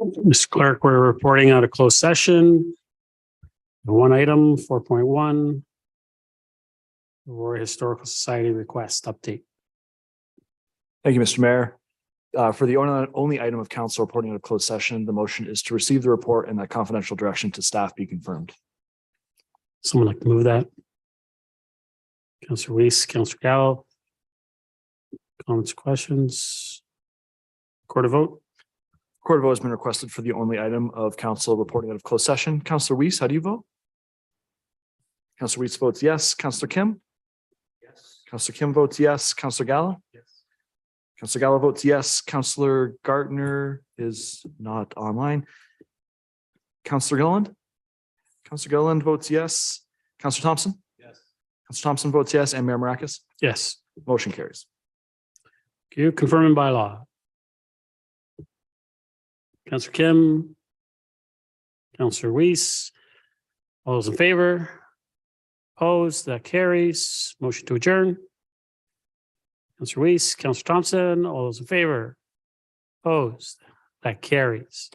Mr. Clerk, we're reporting out a closed session. One item, 4.1, Aurora Historical Society request update. Thank you, Mr. Mayor. For the only item of council reporting out of closed session, the motion is to receive the report and that confidential direction to staff be confirmed. Someone like to move that? Councillor Weiss, Councillor Gallo. Comments, questions? Record a vote. Record vote has been requested for the only item of council reporting out of closed session. Councillor Weiss, how do you vote? Councillor Weiss votes yes. Councillor Kim? Yes. Councillor Kim votes yes. Councillor Gallo? Yes. Councillor Gallo votes yes. Councillor Gardner is not online. Councillor Gilliland? Councillor Gilliland votes yes. Councillor Thompson? Yes. Councillor Thompson votes yes. And Mayor Maracus? Yes. Motion carries. Thank you. Confirming by law. Councillor Kim, Councillor Weiss, all those in favor? Opposed? That carries. Motion to adjourn. Councillor Weiss, Councillor Thompson, all those in favor? Opposed? That carries.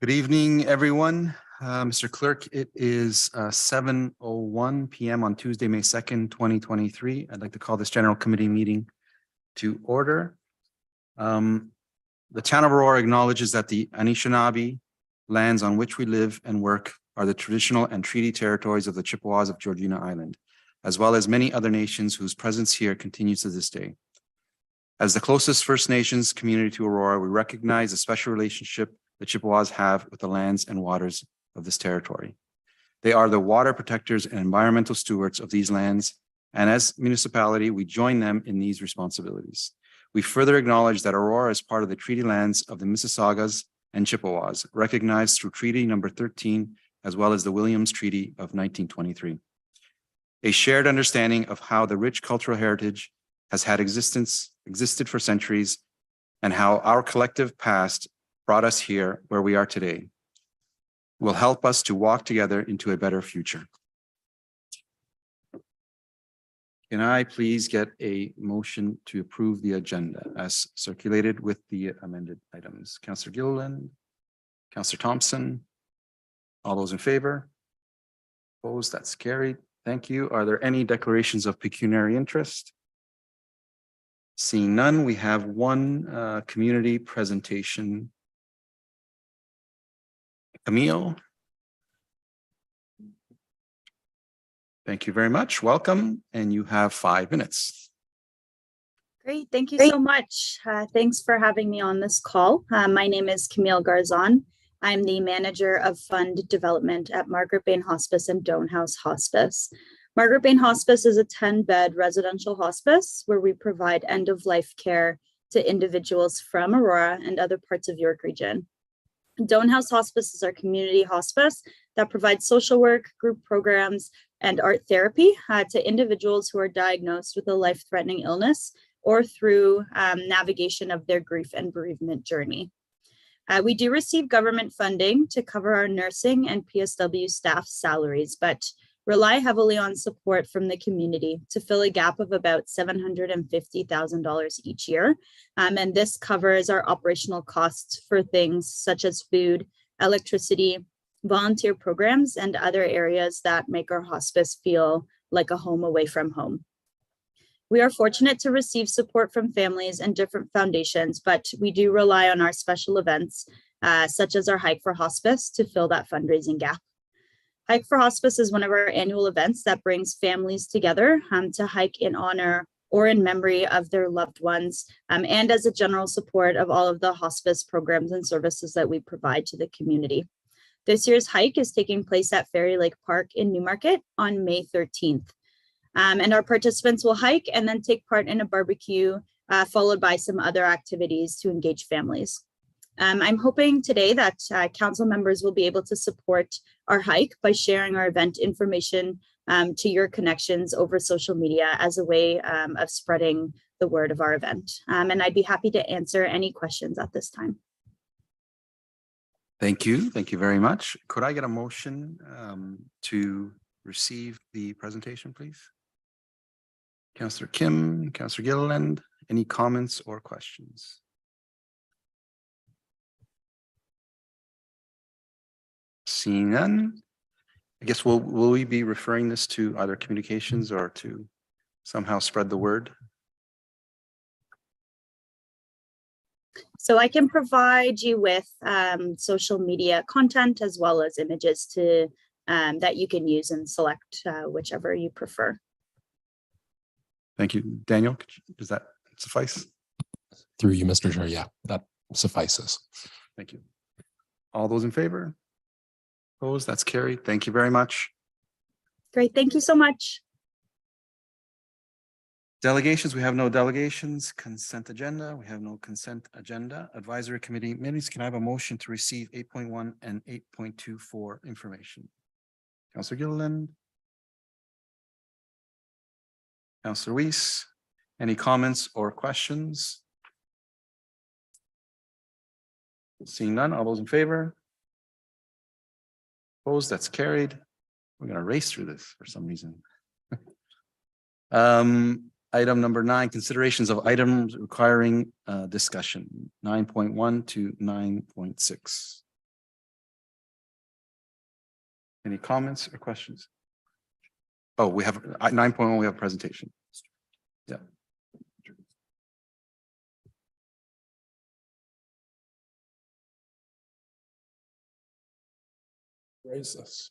Good evening, everyone. Mr. Clerk, it is 7:01 p.m. on Tuesday, May 2nd, 2023. I'd like to call this general committee meeting to order. The town of Aurora acknowledges that the Anishinaabe lands on which we live and work are the traditional and treaty territories of the Chippewas of Georgina Island, as well as many other nations whose presence here continues to this day. As the closest First Nations community to Aurora, we recognize the special relationship the Chippewas have with the lands and waters of this territory. They are the water protectors and environmental stewards of these lands, and as municipality, we join them in these responsibilities. We further acknowledge that Aurora is part of the treaty lands of the Mississaugas and Chippewas, recognized through Treaty Number 13, as well as the Williams Treaty of 1923. A shared understanding of how the rich cultural heritage has had existed for centuries, and how our collective past brought us here where we are today, will help us to walk together into a better future. Can I please get a motion to approve the agenda as circulated with the amended items? Councillor Gilliland, Councillor Thompson, all those in favor? Opposed? That's carried. Thank you. Are there any declarations of pecuniary interest? Seeing none, we have one community presentation. Camile. Thank you very much. Welcome. And you have 5 minutes. Great. Thank you so much. Thanks for having me on this call. My name is Camile Garzon. I'm the manager of fund development at Margaret Bahen Hospice and Doane Hospice. Margaret Bahen Hospice is a 10-bed residential hospice where we provide end-of-life care to individuals from Aurora and other parts of York Region. Doane Hospice is our community hospice that provides social work, group programs, and art therapy to individuals who are diagnosed with a life-threatening illness or through navigation of their grief and bereavement journey. We do receive government funding to cover our nursing and PSW staff salaries, but rely heavily on support from the community to fill a gap of about $750,000 each year. And this covers our operational costs for things such as food, electricity, volunteer programs, and other areas that make our hospice feel like a home away from home. We are fortunate to receive support from families and different foundations, but we do rely on our special events, such as our Hike for Hospice, to fill that fundraising gap. Hike for Hospice is one of our annual events that brings families together to hike in honor or in memory of their loved ones, and as a general support of all of the hospice programs and services that we provide to the community. This year's hike is taking place at Fairy Lake Park in Newmarket on May 13th. And our participants will hike and then take part in a barbecue, followed by some other activities to engage families. I'm hoping today that council members will be able to support our hike by sharing our event information to your connections over social media as a way of spreading the word of our event. And I'd be happy to answer any questions at this time. Thank you. Thank you very much. Could I get a motion to receive the presentation, please? Councillor Kim, Councillor Gilliland, any comments or questions? Seeing none, I guess will we be referring this to either communications or to somehow spread the word? So I can provide you with social media content as well as images to that you can use and select whichever you prefer. Thank you. Daniel, does that suffice? Through you, Mr. Chair. Yeah, that suffices. Thank you. All those in favor? Opposed? That's carried. Thank you very much. Great. Thank you so much. Delegations, we have no delegations. Consent agenda, we have no consent agenda. Advisory committee minutes, can I have a motion to receive 8.1 and 8.24 information? Councillor Gilliland. Councillor Weiss, any comments or questions? Seeing none, all those in favor? Opposed, that's carried. We're going to race through this for some reason. Item number 9, considerations of items requiring discussion, 9.1 to 9.6. Any comments or questions? Oh, we have 9.1, we have a presentation. Yeah. Raise this.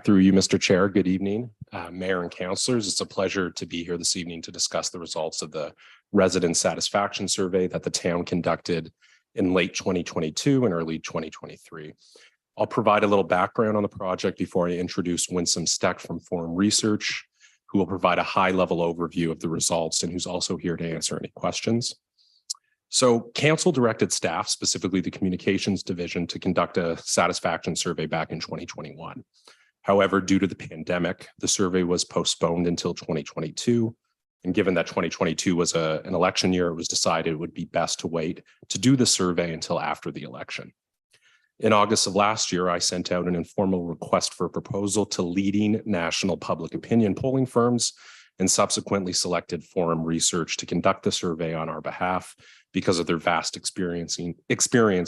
Through you, Mr. Chair, good evening, Mayor and councillors. It's a pleasure to be here this evening to discuss the results of the resident satisfaction survey that the town conducted in late 2022 and early 2023. I'll provide a little background on the project before I introduce Winsome Steck from Forum Research, who will provide a high-level overview of the results and who's also here to answer any questions. So council directed staff, specifically the communications division, to conduct a satisfaction survey back in 2021. However, due to the pandemic, the survey was postponed until 2022. And given that 2022 was an election year, it was decided it would be best to wait to do the survey until after the election. In August of last year, I sent out an informal request for a proposal to leading national public opinion polling firms and subsequently selected Forum Research to conduct the survey on our behalf because of their vast experience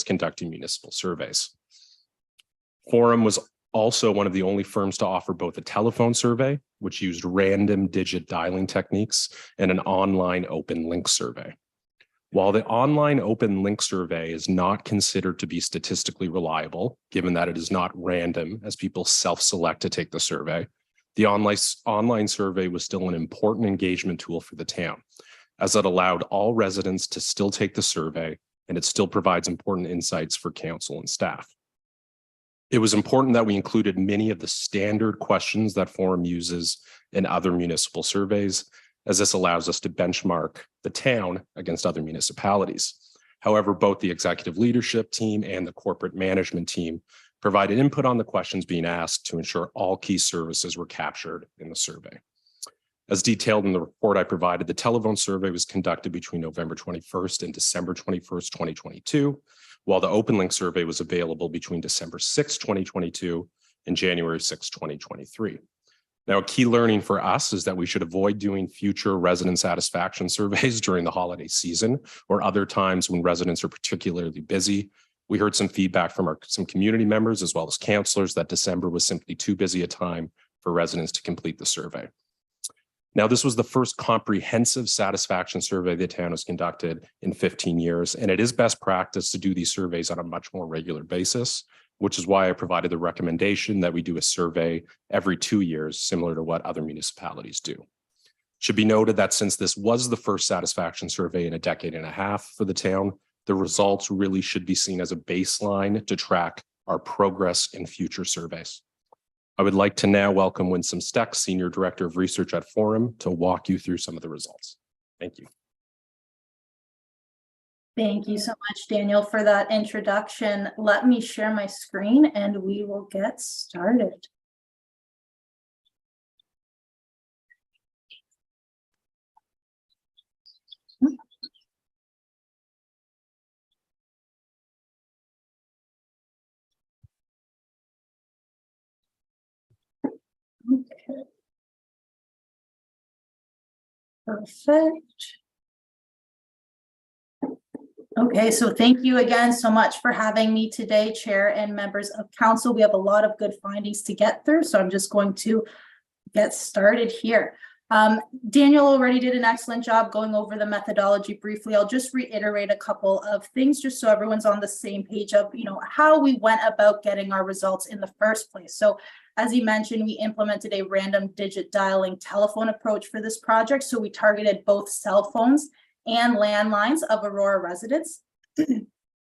conducting municipal surveys. Forum was also one of the only firms to offer both a telephone survey, which used random digit dialing techniques, and an online open link survey. While the online open link survey is not considered to be statistically reliable, given that it is not random as people self-select to take the survey, the online survey was still an important engagement tool for the town, as it allowed all residents to still take the survey, and it still provides important insights for council and staff. It was important that we included many of the standard questions that Forum uses in other municipal surveys, as this allows us to benchmark the town against other municipalities. However, both the executive leadership team and the corporate management team provided input on the questions being asked to ensure all key services were captured in the survey. As detailed in the report I provided, the telephone survey was conducted between November 21st and December 21st, 2022, while the open link survey was available between December 6, 2022 and January 6, 2023. Now, a key learning for us is that we should avoid doing future resident satisfaction surveys during the holiday season or other times when residents are particularly busy. We heard some feedback from some community members as well as councillors that December was simply too busy a time for residents to complete the survey. Now, this was the first comprehensive satisfaction survey the town has conducted in 15 years, and it is best practice to do these surveys on a much more regular basis, which is why I provided the recommendation that we do a survey every 2 years, similar to what other municipalities do. It should be noted that since this was the first satisfaction survey in a decade and a half for the town, the results really should be seen as a baseline to track our progress in future surveys. I would like to now welcome Winsome Steck, Senior Director of Research at Forum, to walk you through some of the results. Thank you. Thank you so much, Daniel, for that introduction. Let me share my screen and we will get started. Perfect. Okay, so thank you again so much for having me today, Chair and members of Council. We have a lot of good findings to get through, so I'm just going to get started here. Daniel already did an excellent job going over the methodology briefly. I'll just reiterate a couple of things just so everyone's on the same page of, how we went about getting our results in the first place. So as he mentioned, we implemented a random digit dialing telephone approach for this project. So we targeted both cell phones and landlines of Aurora residents.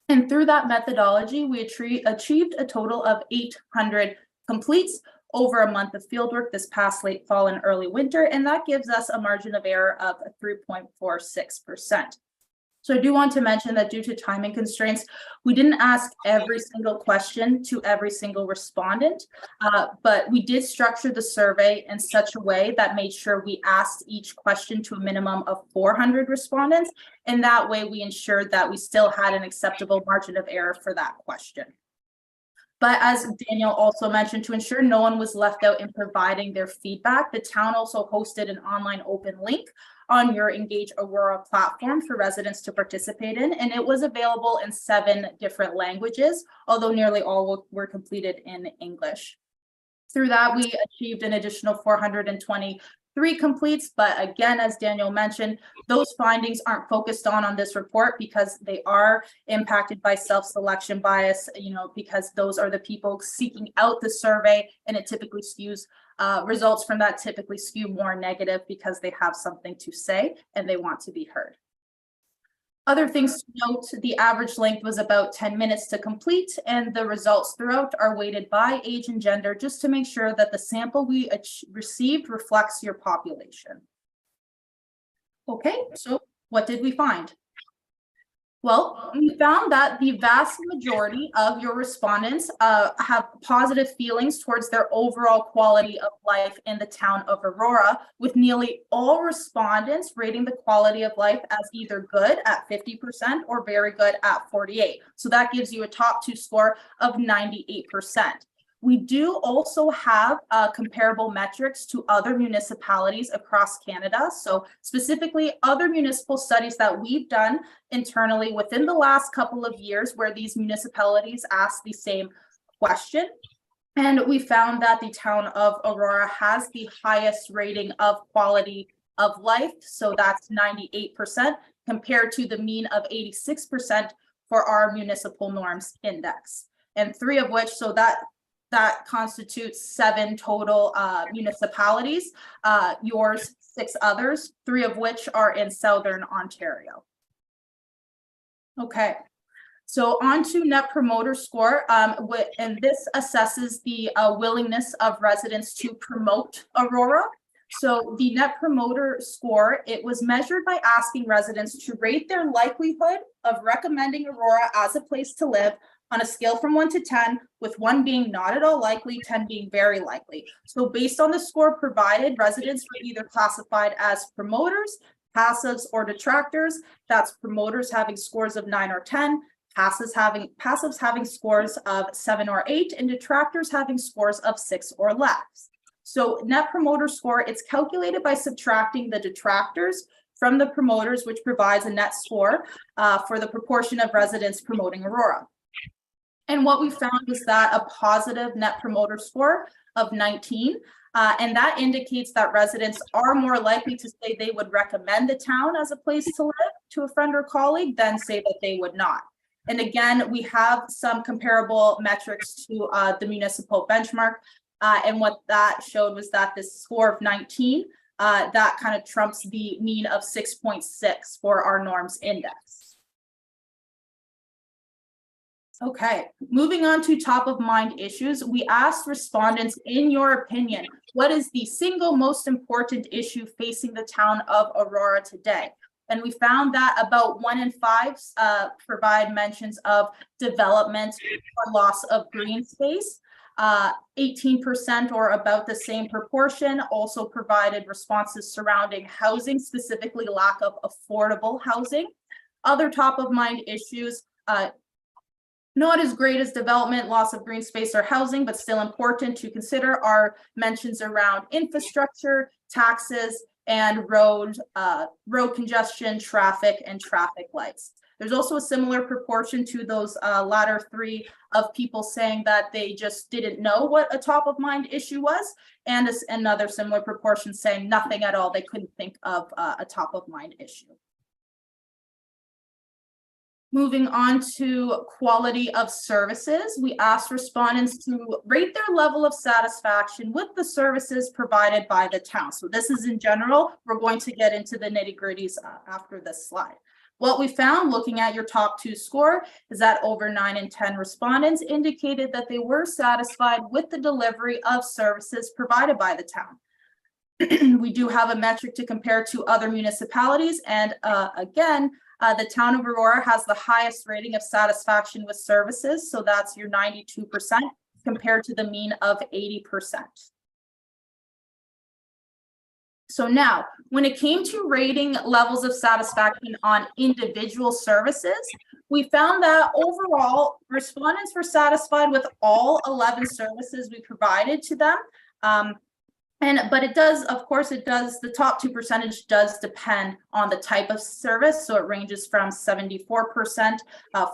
And through that methodology, we achieved a total of 800 completes over a month of fieldwork this past late fall and early winter, and that gives us a margin of error of 3.46%. So I do want to mention that due to timing constraints, we didn't ask every single question to every single respondent, but we did structure the survey in such a way that made sure we asked each question to a minimum of 400 respondents, and that way we ensured that we still had an acceptable margin of error for that question. But as Daniel also mentioned, to ensure no one was left out in providing their feedback, the town also hosted an online open link on your Engage Aurora platform for residents to participate in, and it was available in 7 different languages, although nearly all were completed in English. Through that, we achieved an additional 423 completes, but again, as Daniel mentioned, those findings aren't focused on this report because they are impacted by self-selection bias, because those are the people seeking out the survey, and it typically skews results from that typically skew more negative because they have something to say and they want to be heard. Other things to note, the average length was about 10 minutes to complete, and the results throughout are weighted by age and gender just to make sure that the sample we received reflects your population. Okay, so what did we find? Well, we found that the vast majority of your respondents have positive feelings towards their overall quality of life in the town of Aurora, with nearly all respondents rating the quality of life as either good at 50% or very good at 48%. So that gives you a top 2 score of 98%. We do also have comparable metrics to other municipalities across Canada. So specifically other municipal studies that we've done internally within the last couple of years where these municipalities asked the same question. And we found that the town of Aurora has the highest rating of quality of life. So that's 98% compared to the mean of 86% for our municipal norms index. And 3 of which, so that constitutes 7 total municipalities, yours 6 others, 3 of which are in Southern Ontario. Okay, so on to Net Promoter Score, and this assesses the willingness of residents to promote Aurora. So the Net Promoter Score, it was measured by asking residents to rate their likelihood of recommending Aurora as a place to live on a scale from 1 to 10, with 1 being not at all likely, 10 being very likely. So based on the score provided, residents were either classified as promoters, passives, or detractors. That's promoters having scores of 9 or 10, passives having scores of 7 or 8, and detractors having scores of 6 or less. So Net Promoter Score, it's calculated by subtracting the detractors from the promoters, which provides a net score for the proportion of residents promoting Aurora. And what we found was that a positive Net Promoter Score of 19, and that indicates that residents are more likely to say they would recommend the town as a place to live to a friend or colleague than say that they would not. And again, we have some comparable metrics to the municipal benchmark. And what that showed was that this score of 19, that kind of trumps the mean of 6.6 for our norms index. Okay, moving on to top of mind issues, we asked respondents, in your opinion, what is the single most important issue facing the town of Aurora today? And we found that about 1 in 5 provide mentions of development or loss of green space. 18% or about the same proportion also provided responses surrounding housing, specifically lack of affordable housing. Other top of mind issues, not as great as development, loss of green space, or housing, but still important to consider are mentions around infrastructure, taxes, and road congestion, traffic, and traffic lights. There's also a similar proportion to those latter three of people saying that they just didn't know what a top of mind issue was, and another similar proportion saying nothing at all. They couldn't think of a top of mind issue. Moving on to quality of services, we asked respondents to rate their level of satisfaction with the services provided by the town. So this is in general. We're going to get into the nitty-gritties after this slide. What we found looking at your top two score is that over 9 in 10 respondents indicated that they were satisfied with the delivery of services provided by the town. We do have a metric to compare to other municipalities, and again, the town of Aurora has the highest rating of satisfaction with services, so that's your 92% compared to the mean of 80%. So now, when it came to rating levels of satisfaction on individual services, we found that overall respondents were satisfied with all 11 services we provided to them. But it does, of course, the top 2% does depend on the type of service. So it ranges from 74%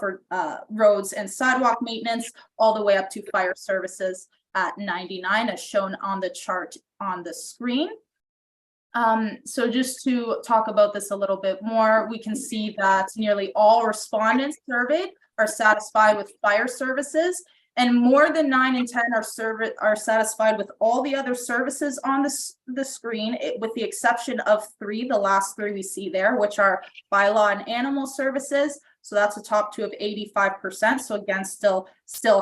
for roads and sidewalk maintenance, all the way up to fire services at 99, as shown on the chart on the screen. So just to talk about this a little bit more, we can see that nearly all respondents surveyed are satisfied with fire services, and more than 9 in 10 are satisfied with all the other services on the screen, with the exception of 3, the last 3 we see there, which are bylaw and animal services. So that's a top 2 of 85%. So again, still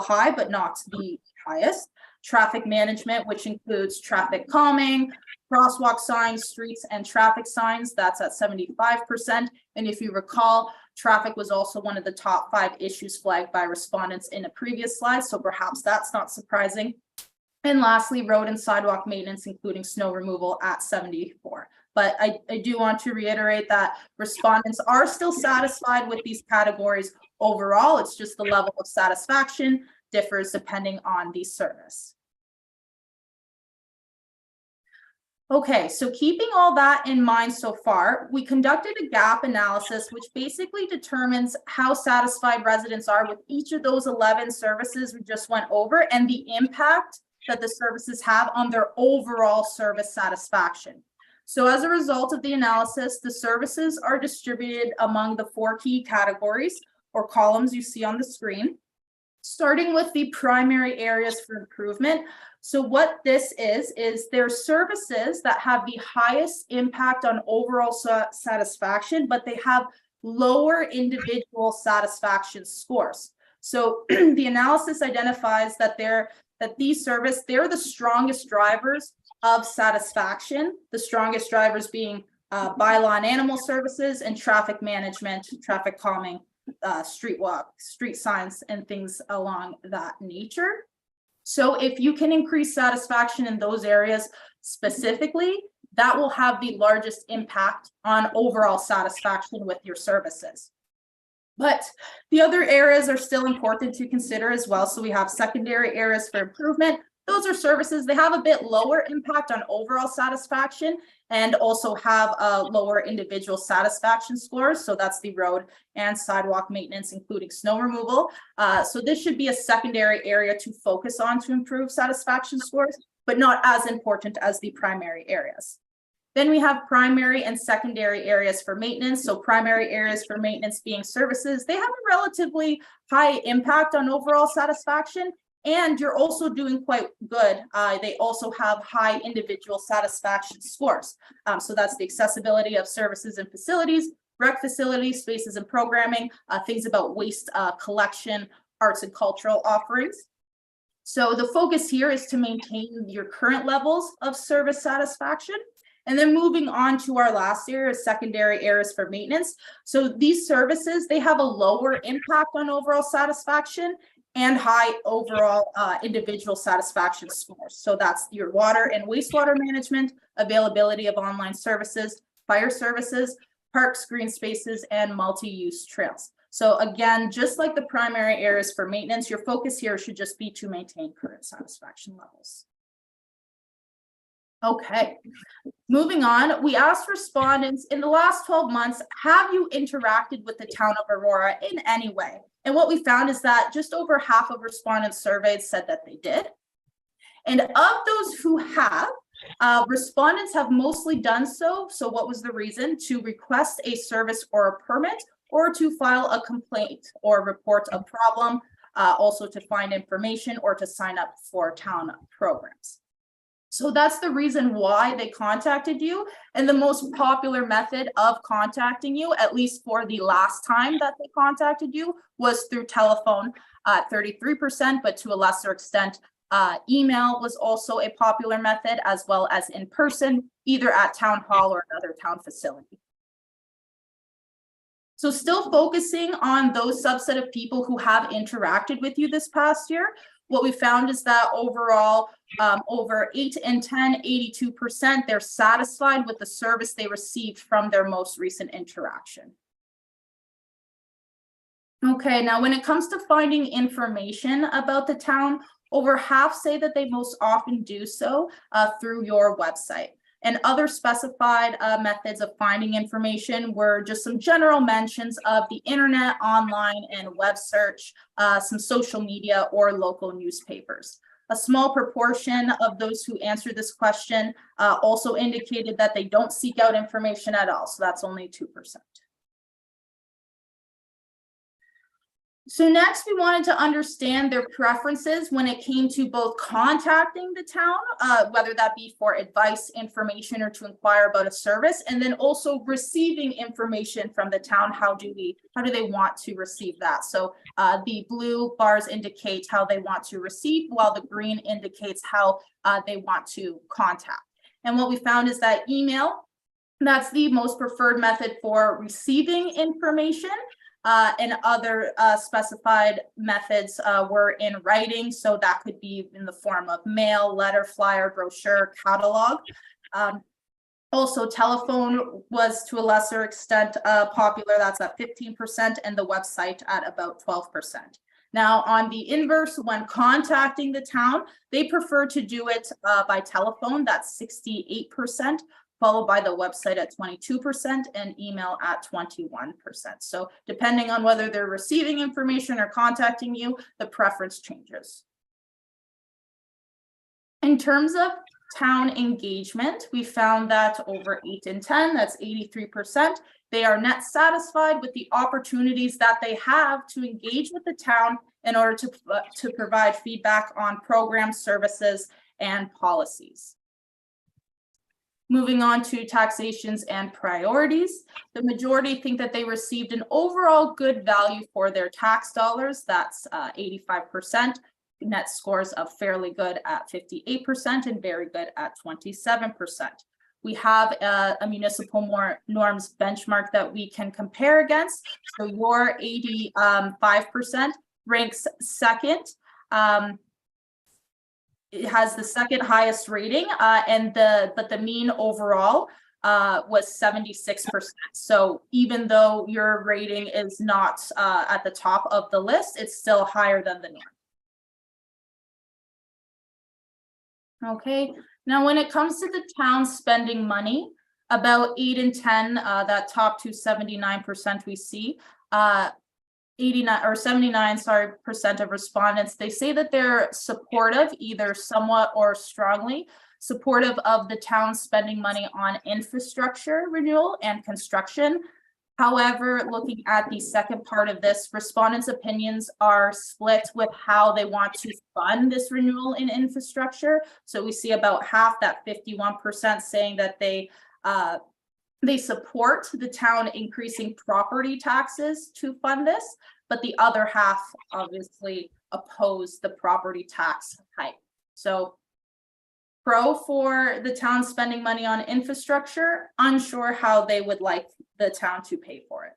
high, but not the highest. Traffic management, which includes traffic calming, crosswalk signs, streets, and traffic signs, that's at 75%. And if you recall, traffic was also one of the top 5 issues flagged by respondents in a previous slide, so perhaps that's not surprising. And lastly, road and sidewalk maintenance, including snow removal, at 74. But I do want to reiterate that respondents are still satisfied with these categories overall. It's just the level of satisfaction differs depending on the service. Okay, so keeping all that in mind so far, we conducted a gap analysis, which basically determines how satisfied residents are with each of those 11 services we just went over and the impact that the services have on their overall service satisfaction. So as a result of the analysis, the services are distributed among the 4 key categories or columns you see on the screen, starting with the primary areas for improvement. So what this is there are services that have the highest impact on overall satisfaction, but they have lower individual satisfaction scores. So the analysis identifies that these services, they're the strongest drivers of satisfaction, the strongest drivers being bylaw and animal services and traffic management, traffic calming, street signs, and things along that nature. So if you can increase satisfaction in those areas specifically, that will have the largest impact on overall satisfaction with your services. But the other areas are still important to consider as well. So we have secondary areas for improvement. Those are services, they have a bit lower impact on overall satisfaction and also have lower individual satisfaction scores. So that's the road and sidewalk maintenance, including snow removal. So this should be a secondary area to focus on to improve satisfaction scores, but not as important as the primary areas. Then we have primary and secondary areas for maintenance. So primary areas for maintenance being services, they have a relatively high impact on overall satisfaction. And you're also doing quite good. They also have high individual satisfaction scores. So that's the accessibility of services and facilities, rec facilities, spaces and programming, things about waste collection, arts and cultural offerings. So the focus here is to maintain your current levels of service satisfaction. And then moving on to our last area, secondary areas for maintenance. So these services, they have a lower impact on overall satisfaction and high overall individual satisfaction scores. So that's your water and wastewater management, availability of online services, fire services, parks, green spaces, and multi-use trails. So again, just like the primary areas for maintenance, your focus here should just be to maintain current satisfaction levels. Okay, moving on, we asked respondents in the last 12 months, have you interacted with the town of Aurora in any way? And what we found is that just over half of respondents surveyed said that they did. And of those who have, respondents have mostly done so. So what was the reason? To request a service or a permit, or to file a complaint or report a problem, also to find information or to sign up for town programs. So that's the reason why they contacted you. And the most popular method of contacting you, at least for the last time that they contacted you, was through telephone, 33%, but to a lesser extent, email was also a popular method, as well as in person, either at town hall or another town facility. So still focusing on those subset of people who have interacted with you this past year, what we found is that overall, over 8 and 10, 82%, they're satisfied with the service they received from their most recent interaction. Okay, now when it comes to finding information about the town, over half say that they most often do so through your website. And other specified methods of finding information were just some general mentions of the internet, online, and web search, some social media, or local newspapers. A small proportion of those who answered this question also indicated that they don't seek out information at all, so that's only 2%. So next, we wanted to understand their preferences when it came to both contacting the town, whether that be for advice, information, or to inquire about a service, and then also receiving information from the town. How do they want to receive that? So the blue bars indicate how they want to receive, while the green indicates how they want to contact. And what we found is that email, that's the most preferred method for receiving information. And other specified methods were in writing, so that could be in the form of mail, letter, flyer, brochure, catalog. Also, telephone was to a lesser extent popular, that's at 15%, and the website at about 12%. Now, on the inverse, when contacting the town, they prefer to do it by telephone, that's 68%. Followed by the website at 22% and email at 21%. So depending on whether they're receiving information or contacting you, the preference changes. In terms of town engagement, we found that over 8 and 10, that's 83%, they are net satisfied with the opportunities that they have to engage with the town in order to provide feedback on programs, services, and policies. Moving on to taxations and priorities, the majority think that they received an overall good value for their tax dollars. That's 85%. Net scores of fairly good at 58% and very good at 27%. We have a municipal norms benchmark that we can compare against. So your 85% ranks second. It has the second highest rating, but the mean overall was 76%. So even though your rating is not at the top of the list, it's still higher than the norm. Okay, now when it comes to the town spending money, about 8 and 10, that top to 79% we see, 79% of respondents, they say that they're supportive, either somewhat or strongly supportive of the town spending money on infrastructure renewal and construction. However, looking at the second part of this, respondents' opinions are split with how they want to fund this renewal in infrastructure. So we see about half, that 51%, saying that they support the town increasing property taxes to fund this, but the other half obviously oppose the property tax hike. So pro for the town spending money on infrastructure, unsure how they would like the town to pay for it.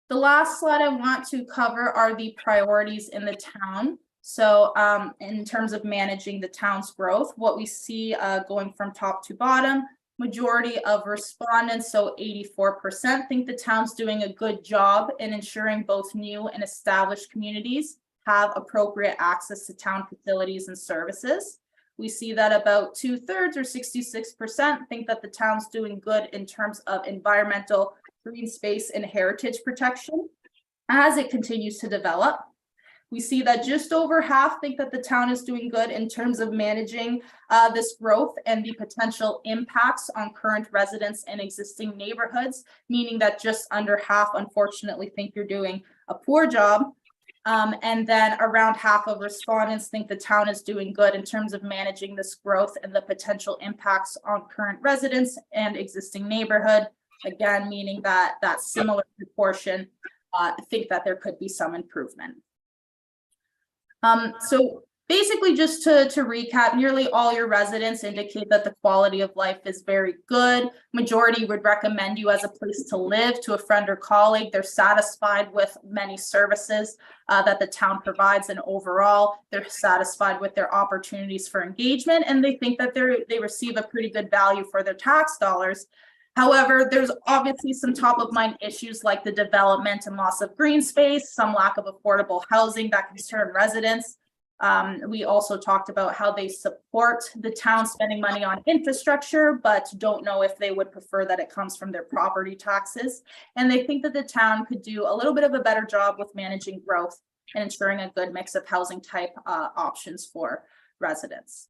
The last slide I want to cover are the priorities in the town. So in terms of managing the town's growth, what we see going from top to bottom, majority of respondents, so 84%, think the town's doing a good job in ensuring both new and established communities have appropriate access to town facilities and services. We see that about 2/3 or 66% think that the town's doing good in terms of environmental, green space, and heritage protection as it continues to develop. We see that just over half think that the town is doing good in terms of managing this growth and the potential impacts on current residents and existing neighborhoods, meaning that just under half, unfortunately, think you're doing a poor job. And then around half of respondents think the town is doing good in terms of managing this growth and the potential impacts on current residents and existing neighborhood. Again, meaning that that similar proportion think that there could be some improvement. So basically, just to recap, nearly all your residents indicate that the quality of life is very good. Majority would recommend you as a place to live to a friend or colleague. They're satisfied with many services that the town provides, and overall, they're satisfied with their opportunities for engagement, and they think that they receive a pretty good value for their tax dollars. However, there's obviously some top of mind issues like the development and loss of green space, some lack of affordable housing that concern residents. We also talked about how they support the town spending money on infrastructure, but don't know if they would prefer that it comes from their property taxes. And they think that the town could do a little bit of a better job with managing growth and ensuring a good mix of housing type options for residents.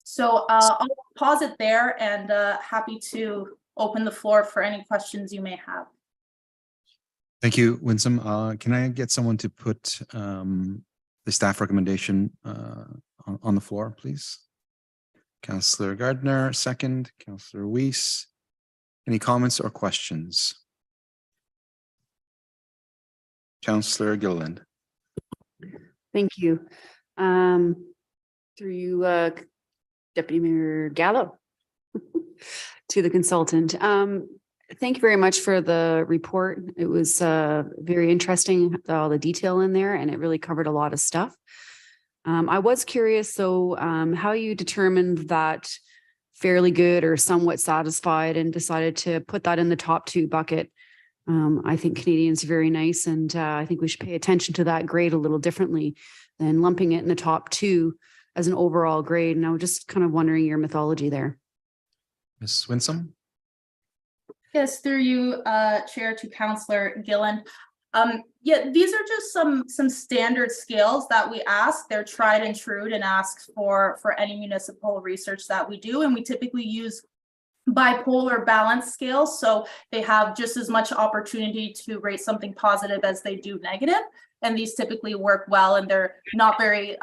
So I'll pause it there and happy to open the floor for any questions you may have. Thank you, Winsome. Can I get someone to put the staff recommendation on the floor, please? Councillor Gardner, second. Councillor Weiss. Any comments or questions? Councillor Gilliland. Thank you. Through you, Deputy Mayor Gallo, to the consultant. Thank you very much for the report. It was very interesting, all the detail in there, and it really covered a lot of stuff. I was curious, though, how you determined that fairly good or somewhat satisfied and decided to put that in the top 2 bucket. I think Canadians are very nice, and I think we should pay attention to that grade a little differently than lumping it in the top 2 as an overall grade. And I was just kind of wondering your mythology there. Ms. Winsome. Yes, through you, Chair, to Councillor Gillen. Yeah, these are just some standard scales that we ask. They're tried and true and asked for any municipal research that we do. And we typically use bipolar balance scales. So they have just as much opportunity to rate something positive as they do negative. And these typically work well, and they're not very,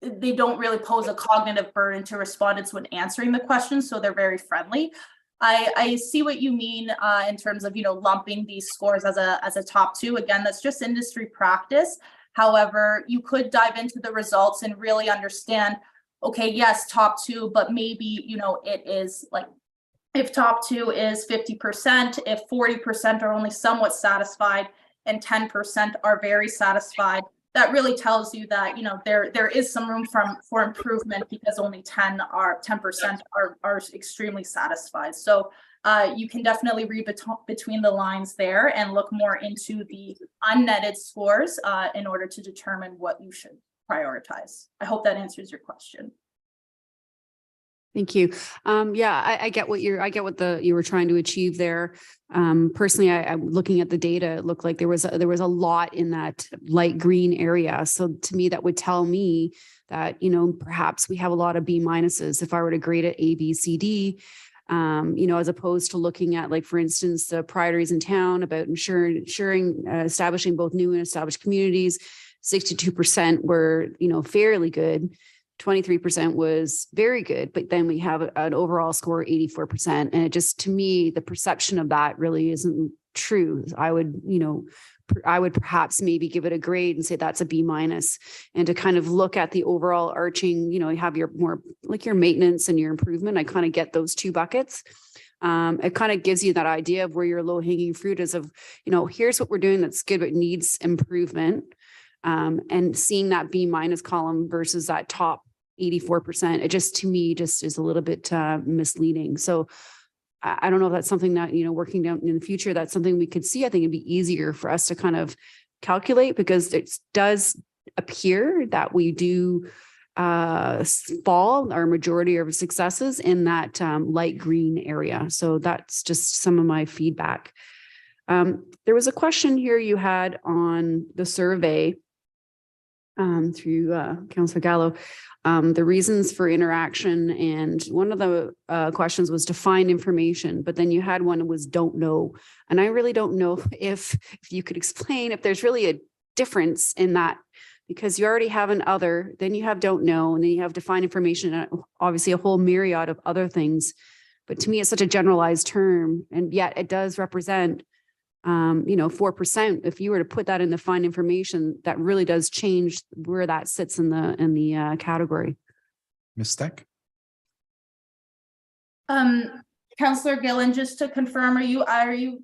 they don't really pose a cognitive burden to respondents when answering the question. So they're very friendly. I see what you mean in terms of, lumping these scores as a top 2. Again, that's just industry practice. However, you could dive into the results and really understand, okay, yes, top 2, but maybe, it is like, if top 2 is 50%, if 40% are only somewhat satisfied and 10% are very satisfied, that really tells you that, there is some room for improvement, because only 10% are extremely satisfied. So you can definitely read between the lines there and look more into the unnetted scores in order to determine what you should prioritize. I hope that answers your question. Thank you. Yeah, I get what you were trying to achieve there. Personally, I'm looking at the data. It looked like there was a lot in that light green area. So to me, that would tell me that, perhaps we have a lot of B minuses. If I were to grade it A, B, C, D, as opposed to looking at, like, for instance, the priorities in town about establishing both new and established communities. 62% were, fairly good. 23% was very good, but then we have an overall score of 84%. And it just, to me, the perception of that really isn't true. I would perhaps maybe give it a grade and say that's a B minus, and to kind of look at the overall arching, you have your more like your maintenance and your improvement. I kind of get those 2 buckets. It kind of gives you that idea of where your low hanging fruit is of, here's what we're doing that's good, but needs improvement. And seeing that B minus column versus that top 84%, it just, to me, just is a little bit misleading. So I don't know if that's something that, working down in the future, that's something we could see. I think it'd be easier for us to kind of calculate, because it does appear that we do fall or majority of successes in that light green area. So that's just some of my feedback. There was a question here you had on the survey through Councillor Gallo, the reasons for interaction. And one of the questions was to find information, but then you had one that was don't know. And I really don't know if you could explain if there's really a difference in that, because you already have an other, then you have don't know, and then you have to find information, and obviously a whole myriad of other things. But to me, it's such a generalized term, and yet it does represent 4%. If you were to put that in the find information, that really does change where that sits in the category. Ms. Steck? Councillor Gillen, just to confirm, are you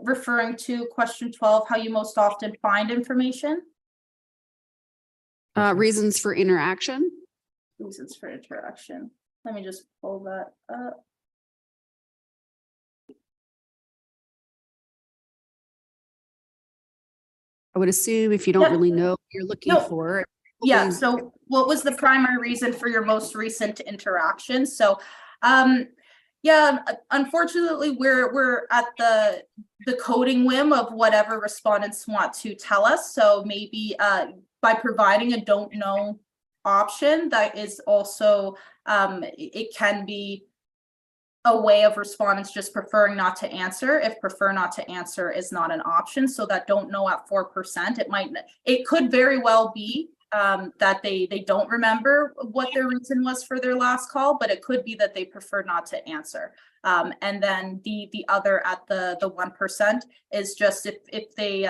referring to question 12, how you most often find information? Reasons for interaction. Reasons for interaction. Let me just pull that up. I would assume if you don't really know what you're looking for. Yeah, so what was the primary reason for your most recent interaction? So yeah, unfortunately, we're at the coding whim of whatever respondents want to tell us. So maybe by providing a don't know option, that is also it can be a way of respondents just preferring not to answer if prefer not to answer is not an option. So that don't know at 4%, it could very well be that they don't remember what their reason was for their last call, but it could be that they prefer not to answer. And then the other at the 1% is just if they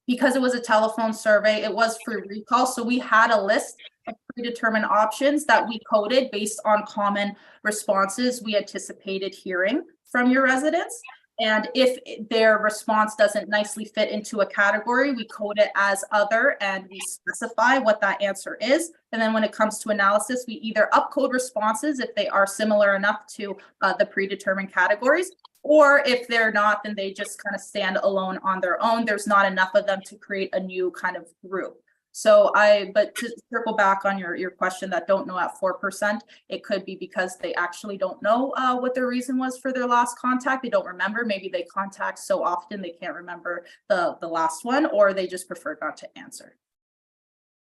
because it was a telephone survey, it was for recall. So we had a list of predetermined options that we coded based on common responses we anticipated hearing from your residents. And if their response doesn't nicely fit into a category, we code it as other and we specify what that answer is. And then when it comes to analysis, we either upcode responses if they are similar enough to the predetermined categories, or if they're not, then they just kind of stand alone on their own. There's not enough of them to create a new kind of group. So but to circle back on your question that don't know at 4%, it could be because they actually don't know what their reason was for their last contact. They don't remember. Maybe they contact so often they can't remember the last one, or they just prefer not to answer.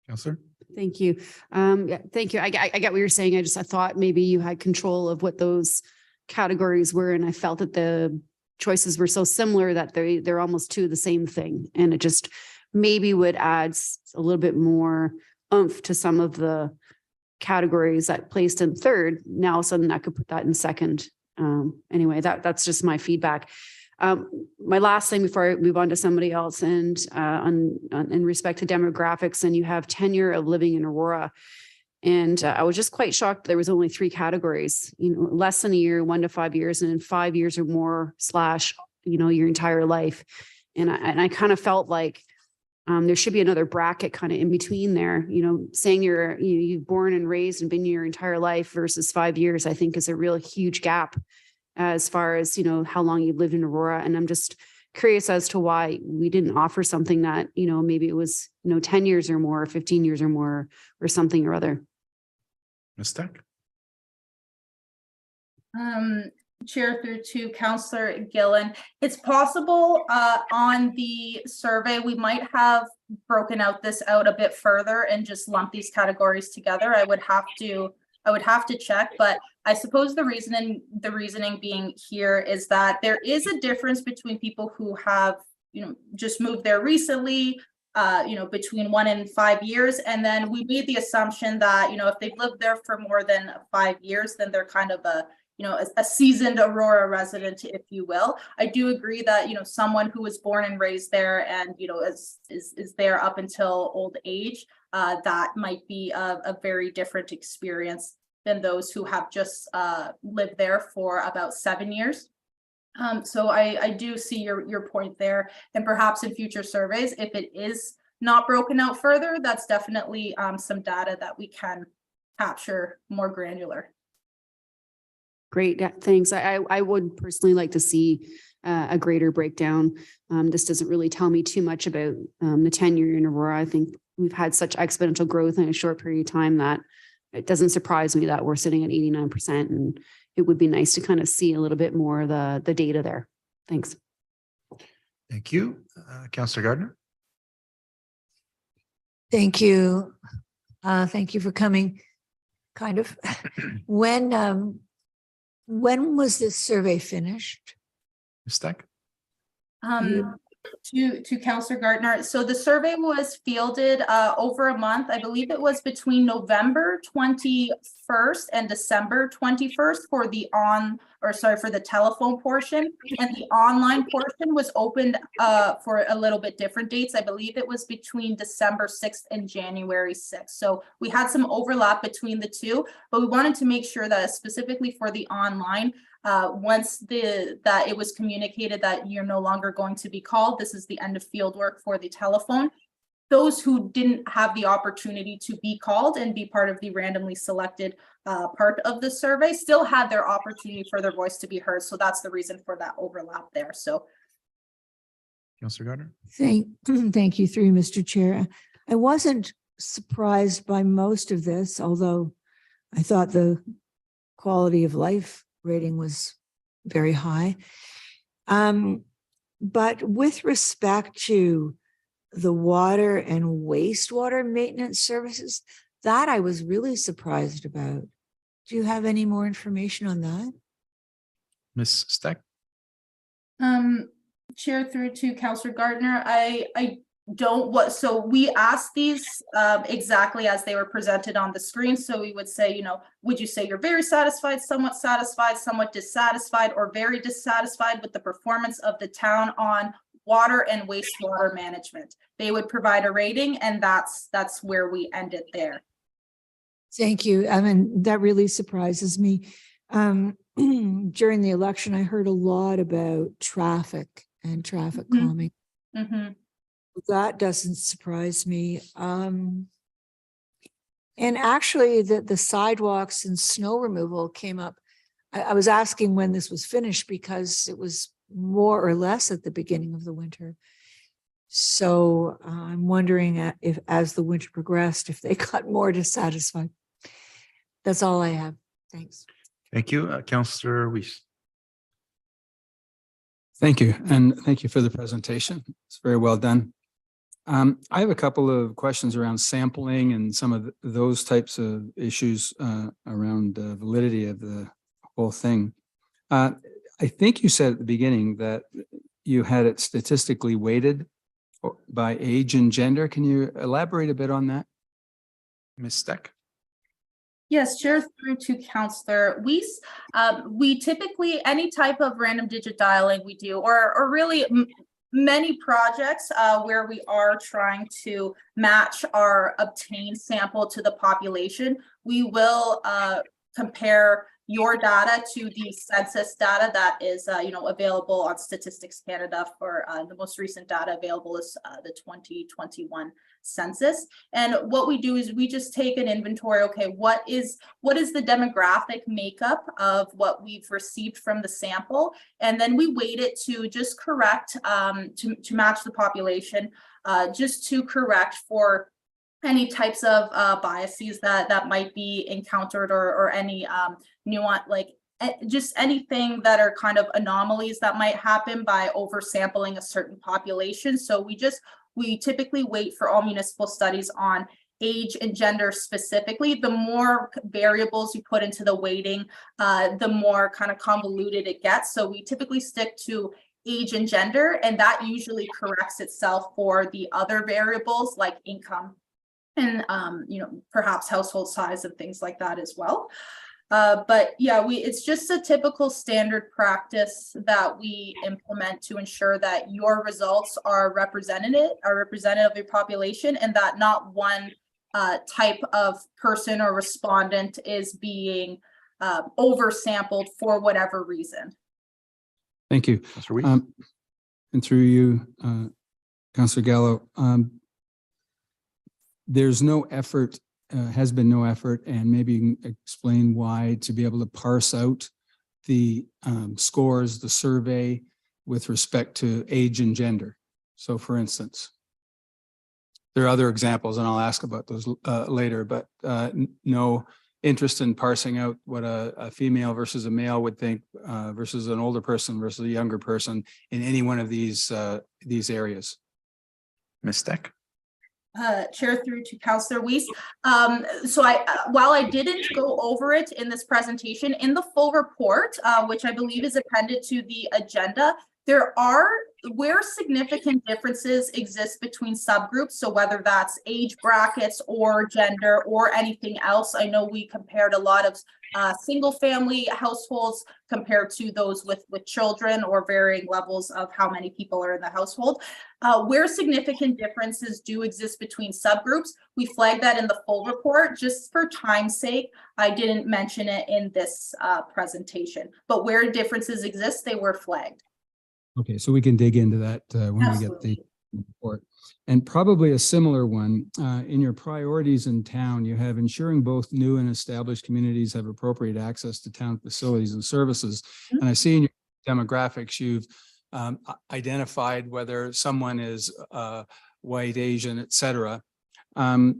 Councillor? Thank you. Yeah, thank you. I get what you're saying. I thought maybe you had control of what those categories were, and I felt that the choices were so similar that they're almost two the same thing, and it just maybe would add a little bit more oomph to some of the categories that placed in third. Now all of a sudden I could put that in second. Anyway, that's just my feedback. My last thing before I move on to somebody else, and in respect to demographics, and you have tenure of living in Aurora. And I was just quite shocked there was only 3 categories, less than a year, 1 to 5 years, and then 5 years or more / your entire life. And I kind of felt like there should be another bracket kind of in between there, saying you've born and raised and been your entire life versus 5 years, I think is a real huge gap as far as, how long you've lived in Aurora. And I'm just curious as to why we didn't offer something that, maybe it was, 10 years or more, 15 years or more, or something or other. Ms. Steck? Chair through to Councillor Gillen. It's possible on the survey, we might have broken this out a bit further and just lumped these categories together. I would have to check, but I suppose the reasoning being here is that there is a difference between people who have, just moved there recently, between 1 and 5 years. And then we made the assumption that, if they've lived there for more than 5 years, then they're kind of a seasoned Aurora resident, if you will. I do agree that, someone who was born and raised there and, is there up until old age, that might be a very different experience than those who have just lived there for about 7 years. So I do see your point there, and perhaps in future surveys, if it is not broken out further, that's definitely some data that we can capture more granular. Great, yeah, thanks. I would personally like to see a greater breakdown. This doesn't really tell me too much about the tenure in Aurora. I think we've had such exponential growth in a short period of time that it doesn't surprise me that we're sitting at 89%, and it would be nice to kind of see a little bit more of the data there. Thanks. Thank you. Councillor Gardner. Thank you. Thank you for coming. Kind of. When was this survey finished? Ms. Steck. To Councillor Gardner. So the survey was fielded over a month. I believe it was between November 21st and December 21st for the for the telephone portion, and the online portion was opened for a little bit different dates. I believe it was between December 6th and January 6th. So we had some overlap between the two, but we wanted to make sure that specifically for the online, once that it was communicated that you're no longer going to be called, this is the end of field work for the telephone. Those who didn't have the opportunity to be called and be part of the randomly selected part of the survey still had their opportunity for their voice to be heard. So that's the reason for that overlap there. So, Councillor Gardner. Thank you, through you, Mr. Chair. I wasn't surprised by most of this, although I thought the quality of life rating was very high. But with respect to the water and wastewater maintenance services, that I was really surprised about. Do you have any more information on that? Ms. Steck. Chair, through to Councillor Gardner, I don't so we asked these exactly as they were presented on the screen. So we would say, would you say you're very satisfied, somewhat dissatisfied, or very dissatisfied with the performance of the town on water and wastewater management? They would provide a rating, and that's where we ended there. Thank you. I mean, that really surprises me. During the election, I heard a lot about traffic and traffic calming. That doesn't surprise me. And actually, the sidewalks and snow removal came up. I was asking when this was finished because it was more or less at the beginning of the winter. So I'm wondering if, as the winter progressed, if they got more dissatisfied. That's all I have. Thanks. Thank you. Councillor Weiss. Thank you. And thank you for the presentation. It's very well done. I have a couple of questions around sampling and some of those types of issues around the validity of the whole thing. I think you said at the beginning that you had it statistically weighted by age and gender. Can you elaborate a bit on that? Ms. Steck. Yes, Chair, through to Councillor Weiss. We typically, any type of random digit dialing we do, or really many projects where we are trying to match our obtained sample to the population, we will compare your data to the census data that is available on Statistics Canada. For the most recent data available is the 2021 census. And what we do is we just take an inventory. Okay, what is the demographic makeup of what we've received from the sample, and then we weight it to just correct to match the population, just to correct for any types of biases that might be encountered, or any nuance, like just anything that are kind of anomalies that might happen by oversampling a certain population. So we typically wait for all municipal studies on age and gender specifically. The more variables you put into the weighting, the more kind of convoluted it gets. So we typically stick to age and gender, and that usually corrects itself for the other variables like income and perhaps household size and things like that as well. But yeah, it's just a typical standard practice that we implement to ensure that your results are representative of your population, and that not one type of person or respondent is being oversampled for whatever reason. Thank you. And through you, Councillor Gallo, there's no effort, has been no effort, and maybe you can explain why, to be able to parse out the scores, the survey with respect to age and gender. So for instance, there are other examples and I'll ask about those later, but no interest in parsing out what a female versus a male would think versus an older person versus a younger person in any one of these areas. Ms. Steck? Chair through to Councillor Weiss. So while I didn't go over it in this presentation, in the full report, which I believe is appended to the agenda, there are where significant differences exist between subgroups. So whether that's age brackets or gender or anything else, I know we compared a lot of single family households compared to those with children or varying levels of how many people are in the household. Where significant differences do exist between subgroups, we flagged that in the full report. Just for time's sake, I didn't mention it in this presentation, but where differences exist, they were flagged. Okay, so we can dig into that when we get the report. And probably a similar one, in your priorities in town, you have ensuring both new and established communities have appropriate access to town facilities and services. Mm-hmm. And I see in your demographics, you've identified whether someone is white, Asian, et cetera. I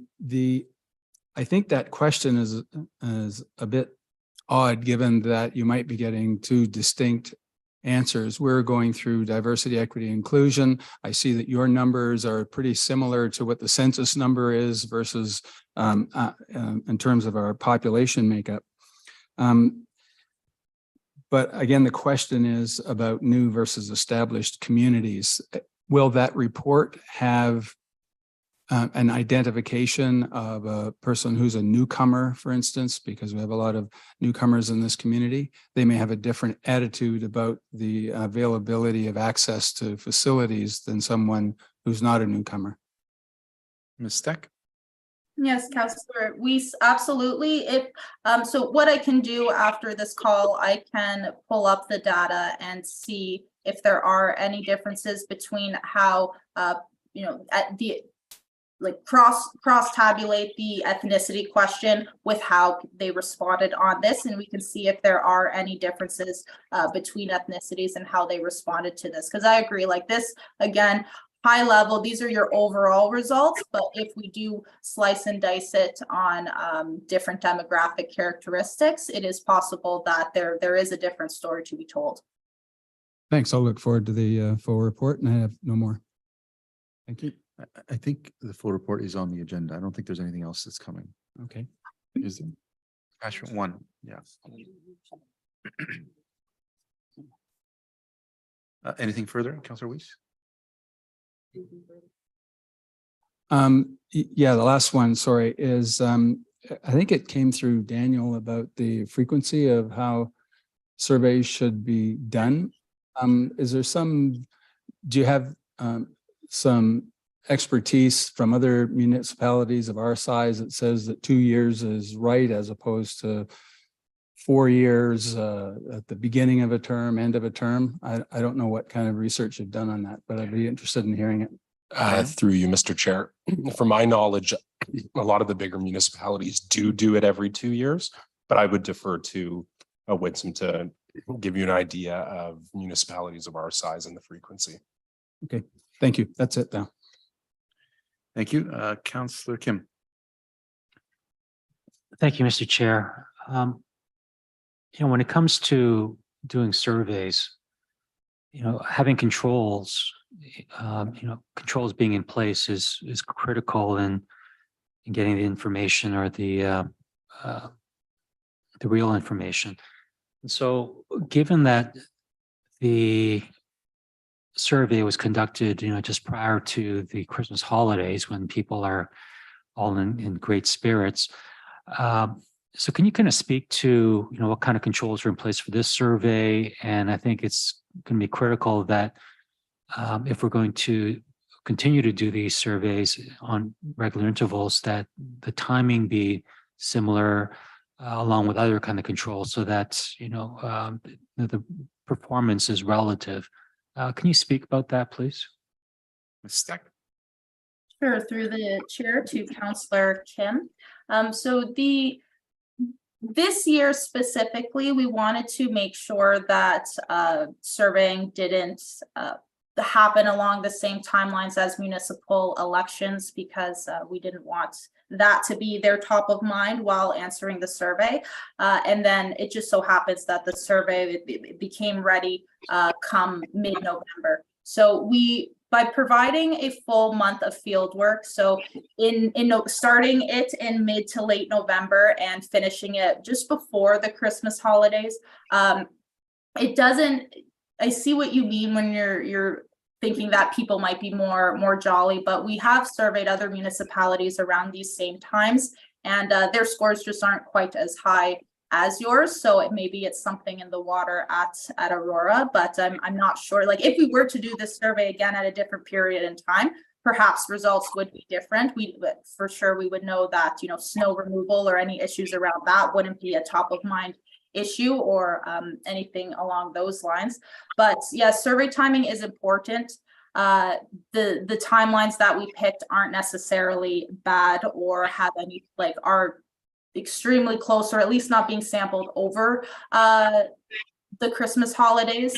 think that question is a bit odd, given that you might be getting two distinct answers. We're going through diversity, equity, inclusion. I see that your numbers are pretty similar to what the census number is versus in terms of our population makeup. But again, the question is about new versus established communities. Will that report have an identification of a person who's a newcomer, for instance, because we have a lot of newcomers in this community? They may have a different attitude about the availability of access to facilities than someone who's not a newcomer. Ms. Steck? Yes, Councillor Weiss, absolutely. So what I can do after this call, I can pull up the data and see if there are any differences between how at the cross tabulate the ethnicity question with how they responded on this, and we can see if there are any differences between ethnicities and how they responded to this. Because I agree, like this, again, high level, these are your overall results, but if we do slice and dice it on different demographic characteristics, it is possible that there is a different story to be told. Thanks. I'll look forward to the full report, and I have no more. Thank you. I think the full report is on the agenda. I don't think there's anything else that's coming. Okay. Is there? Attachment 1, yeah. Anything further, Councillor Weiss? Yeah, the last one, sorry, is I think it came through Daniel about the frequency of how surveys should be done. Is there do you have some expertise from other municipalities of our size that says that 2 years is right as opposed to 4 years at the beginning of a term, end of a term? I don't know what kind of research you've done on that, but I'd be interested in hearing it. Through you, Mr. Chair. From my knowledge, a lot of the bigger municipalities do it every 2 years, but I would defer to Winsome to give you an idea of municipalities of our size and the frequency. Okay, thank you. That's it now. Thank you. Councillor Kim. Thank you, Mr. Chair. When it comes to doing surveys, having controls, controls being in place is critical in getting the information or the real information. And so, given that the survey was conducted, just prior to the Christmas holidays when people are all in great spirits. So can you kind of speak to, what kind of controls are in place for this survey? And I think it's going to be critical that if we're going to continue to do these surveys on regular intervals, that the timing be similar along with other kind of controls so that, the performance is relative. Can you speak about that, please? Ms. Steck. Sure, through the chair to Councillor Kim. So This year specifically, we wanted to make sure that surveying didn't happen along the same timelines as municipal elections, because we didn't want that to be their top of mind while answering the survey. And then it just so happens that the survey became ready come mid-November. So by providing a full month of field work, so starting it in mid to late November and finishing it just before the Christmas holidays, it doesn't. I see what you mean when you're thinking that people might be more jolly, but we have surveyed other municipalities around these same times, and their scores just aren't quite as high as yours. So maybe it's something in the water at Aurora, but I'm not sure. Like, if we were to do this survey again at a different period in time, perhaps results would be different. But for sure we would know that, you know, snow removal or any issues around that wouldn't be a top of mind issue, or anything along those lines. But yeah, survey timing is important. The timelines that we picked aren't necessarily bad or have any, like, are extremely close, or at least not being sampled over the Christmas holidays,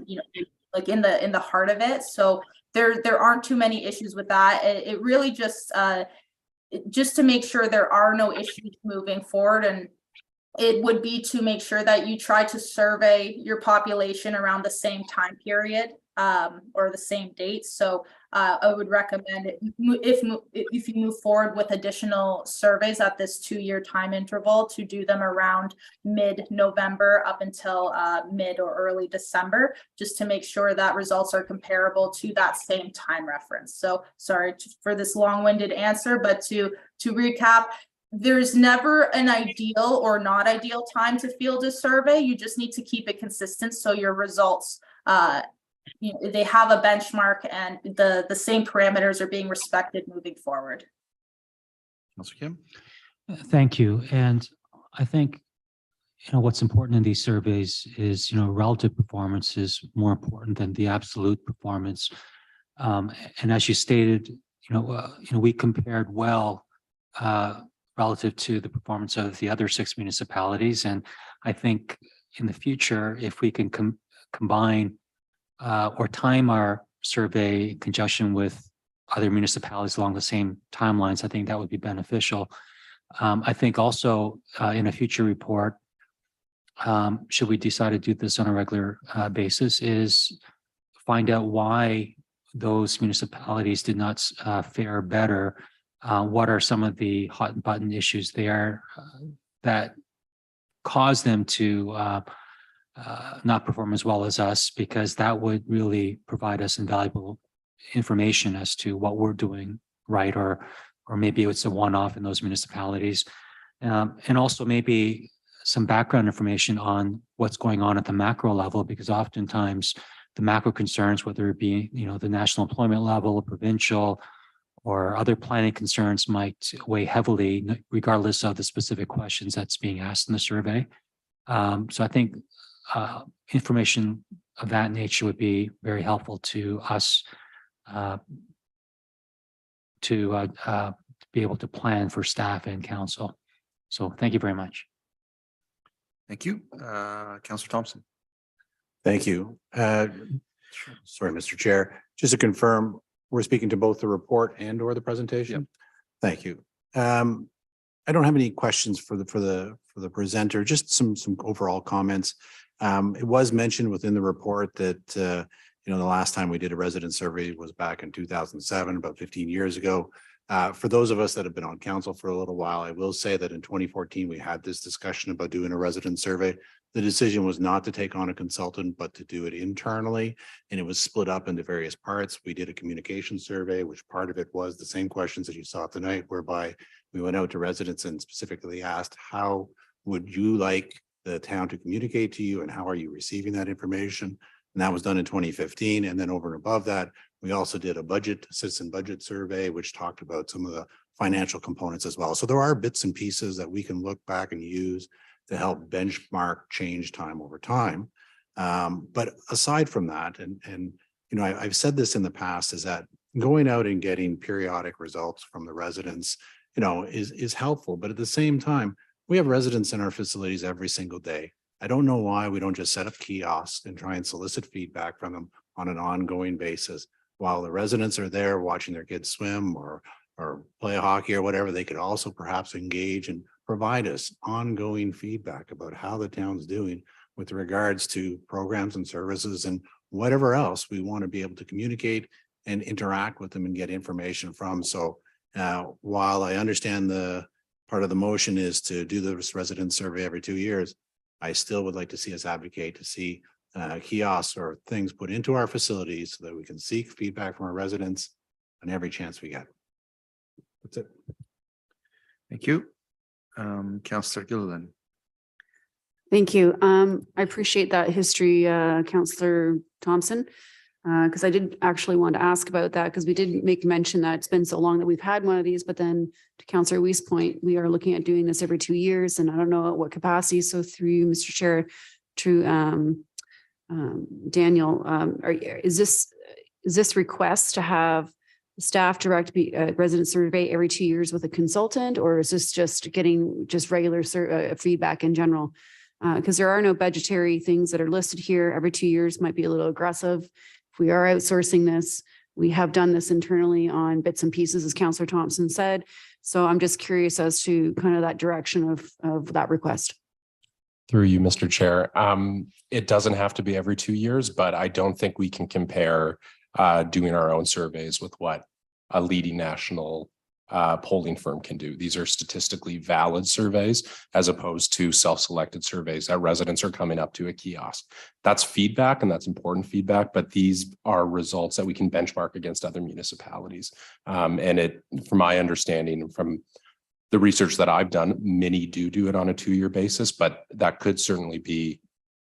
you know, like in the heart of it. So there aren't too many issues with that. It really just to make sure there are no issues moving forward, and it would be to make sure that you try to survey your population around the same time period, or the same date. So I would recommend if you move forward with additional surveys at this 2-year time interval, to do them around mid-November up until mid or early December, just to make sure that results are comparable to that same time reference. So sorry for this long-winded answer, but to recap, there's never an ideal or not ideal time to field a survey. You just need to keep it consistent so your results, you know, they have a benchmark and the same parameters are being respected moving forward. Councilor Kim? Thank you. And I think, you know, what's important in these surveys is, you know, relative performance is more important than the absolute performance. And as you stated, we compared well relative to the performance of the other 6 municipalities. And I think in the future, if we can combine or time our survey in conjunction with other municipalities along the same timelines, I think that would be beneficial. I think also in a future report, should we decide to do this on a regular basis, is find out why those municipalities did not fare better. What are some of the hot button issues there that cause them to not perform as well as us, because that would really provide us invaluable information as to what we're doing right, or maybe it's a one-off in those municipalities. And also maybe some background information on what's going on at the macro level, because oftentimes the macro concerns, whether it be, the national employment level, provincial, or other planning concerns, might weigh heavily regardless of the specific questions that's being asked in the survey. So I think information of that nature would be very helpful to us to be able to plan for staff and council. So thank you very much. Thank you. Councilor Thompson. Thank you. Sorry, Mr. Chair. Just to confirm, we're speaking to both the report and or the presentation? Yep. Thank you. I don't have any questions for the presenter, just some overall comments. It was mentioned within the report that the last time we did a resident survey was back in 2007, about 15 years ago. For those of us that have been on council for a little while, I will say that in 2014, we had this discussion about doing a resident survey. The decision was not to take on a consultant, but to do it internally. And it was split up into various parts. We did a communication survey, which part of it was the same questions that you saw tonight, whereby we went out to residents and specifically asked, how would you like the town to communicate to you, and how are you receiving that information? And that was done in 2015. And then over and above that, we also did a citizen budget survey, which talked about some of the financial components as well. So there are bits and pieces that we can look back and use to help benchmark change time over time. But aside from that, and I've said this in the past, is that going out and getting periodic results from the residents, is helpful. But at the same time, We have residents in our facilities every single day. I don't know why we don't just set up kiosks and try and solicit feedback from them on an ongoing basis. While the residents are there watching their kids swim or play hockey or whatever, they could also perhaps engage and provide us ongoing feedback about how the town's doing with regards to programs and services and whatever else we want to be able to communicate and interact with them and get information from. So while I understand the part of the motion is to do this resident survey every 2 years, I still would like to see us advocate to see kiosks or things put into our facilities so that we can seek feedback from our residents on every chance we get. That's it. Thank you. Councillor Gilliland. Thank you. I appreciate that history, Councillor Thompson, because I did actually want to ask about that because we did make mention that it's been so long that we've had one of these, but then to Councillor Wee's point, we are looking at doing this every 2 years, and I don't know at what capacity. So through you, Mr. Chair, to Daniel, is this request to have staff direct resident survey every 2 years with a consultant, or is this just getting regular feedback in general? Because there are no budgetary things that are listed here. Every 2 years might be a little aggressive. If we are outsourcing this, we have done this internally on bits and pieces, as Councillor Thompson said. So I'm just curious as to kind of that direction of that request. Through you, Mr. Chair. It doesn't have to be every 2 years, but I don't think we can compare doing our own surveys with what a leading national polling firm can do. These are statistically valid surveys as opposed to self-selected surveys that residents are coming up to a kiosk. That's feedback, and that's important feedback, but these are results that we can benchmark against other municipalities. And it, from my understanding, from the research that I've done, many do it on a 2-year basis, but that could certainly be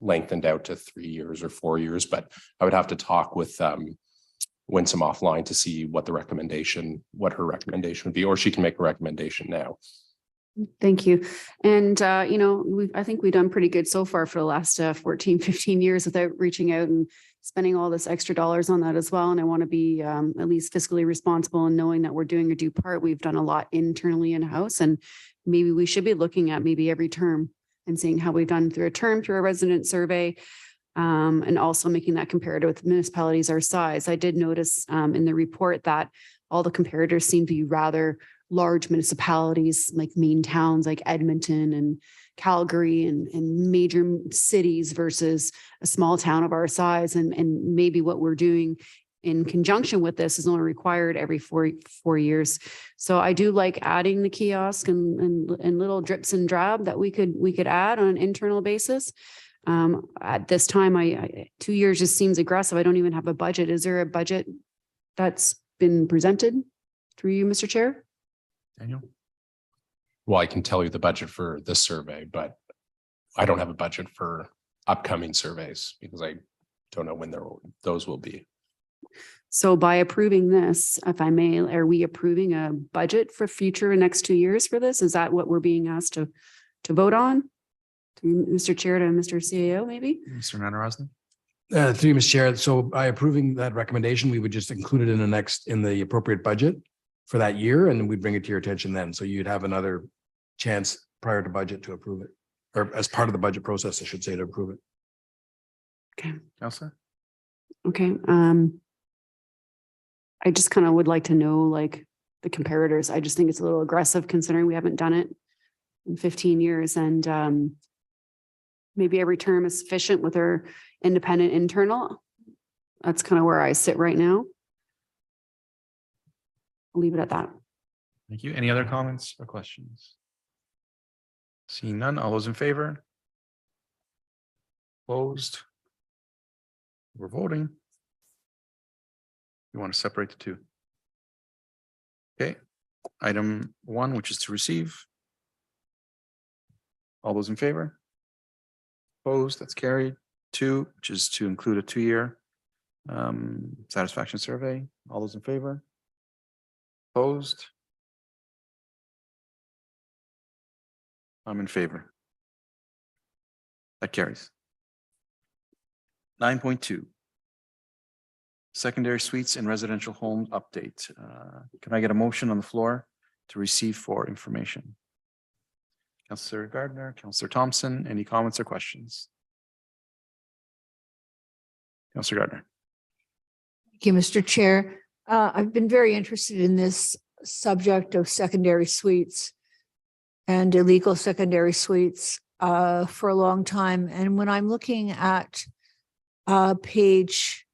lengthened out to 3 years or 4 years. But I would have to talk with Winsome offline to see what her recommendation would be, or she can make a recommendation now. Thank you. And, I think we've done pretty good so far for the last 14, 15 years without reaching out and spending all this extra dollars on that as well. And I want to be at least fiscally responsible and knowing that we're doing a due part. We've done a lot internally in-house, and maybe we should be looking at maybe every term and seeing how we've done through a term, through a resident survey, and also making that comparative with municipalities our size. I did notice in the report that all the comparators seem to be rather large municipalities, like main towns like Edmonton and Calgary and major cities versus a small town of our size. And maybe what we're doing in conjunction with this is only required every four years. So I do like adding the kiosk and little drips and drab that we could add on an internal basis. At this time, 2 years just seems aggressive. I don't even have a budget. Is there a budget that's been presented through you, Mr. Chair? Daniel? Well, I can tell you the budget for this survey, but I don't have a budget for upcoming surveys because I don't know when those will be. So by approving this, if I may, are we approving a budget for future next 2 years for this? Is that what we're being asked to vote on? To Mr. Chair, to Mr. CAO, maybe? Mr. Nanarosny? Through you, Mr. Chair. So by approving that recommendation, we would just include it in the appropriate budget for that year, and we'd bring it to your attention then. So you'd have another chance prior to budget to approve it, or as part of the budget process, I should say, to approve it. Okay. Councilor? Okay. I just kind of would like to know, like, the comparators. I just think it's a little aggressive considering we haven't done it in 15 years, and maybe every term is sufficient with our independent internal. That's kind of where I sit right now. I'll leave it at that. Thank you. Any other comments or questions? Seeing none, all those in favor? Opposed? We're voting. You want to separate the two? Okay. Item 1, which is to receive. All those in favor? Opposed? That's carried. 2, which is to include a 2-year satisfaction survey. All those in favor? Opposed? I'm in favor. That carries. 9.2. Secondary suites and residential home update. Can I get a motion on the floor to receive for information? Counselor Gardner, Counselor Thompson, any comments or questions? Counselor Gardner. Thank you, Mr. Chair. I've been very interested in this subject of secondary suites and illegal secondary suites for a long time. And when I'm looking at page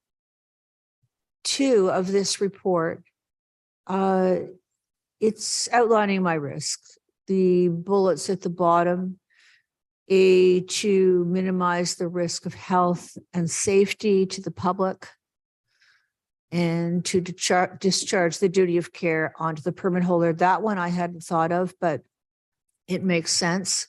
2 of this report, it's outlining my risks. The bullets at the bottom, to minimize the risk of health and safety to the public, and to discharge the duty of care onto the permit holder. That one I hadn't thought of, but it makes sense.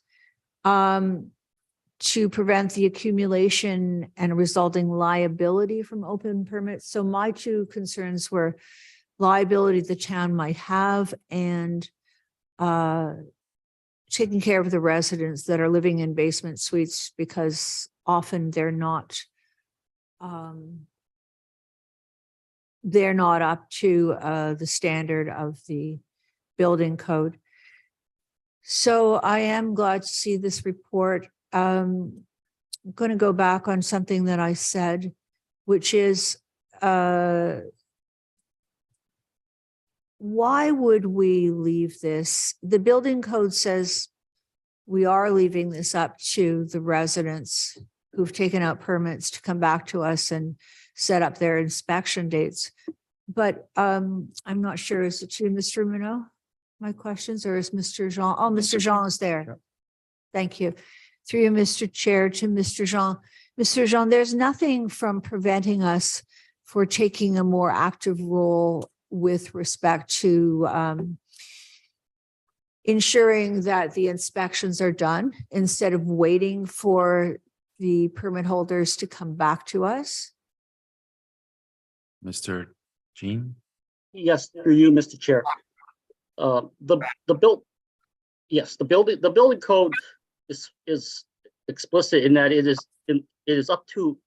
To prevent the accumulation and resulting liability from open permits. So my two concerns were liability the town might have and taking care of the residents that are living in basement suites, because often they're not up to the standard of the building code. So I am glad to see this report. I'm going to go back on something that I said, which is why would we leave this? The building code says we are leaving this up to the residents who've taken out permits to come back to us and set up their inspection dates. But I'm not sure, is it to Mr. Minot, my questions, or is Mr. Jean? Oh, Mr. Jean is there. Yep. Thank you. Through you, Mr. Chair, to Mr. Jean. Mr. Jean, there's nothing from preventing us for taking a more active role with respect to ensuring that the inspections are done instead of waiting for the permit holders to come back to us. Mr. Jean? Yes, through you, Mr. Chair. The building code is explicit in that it is up to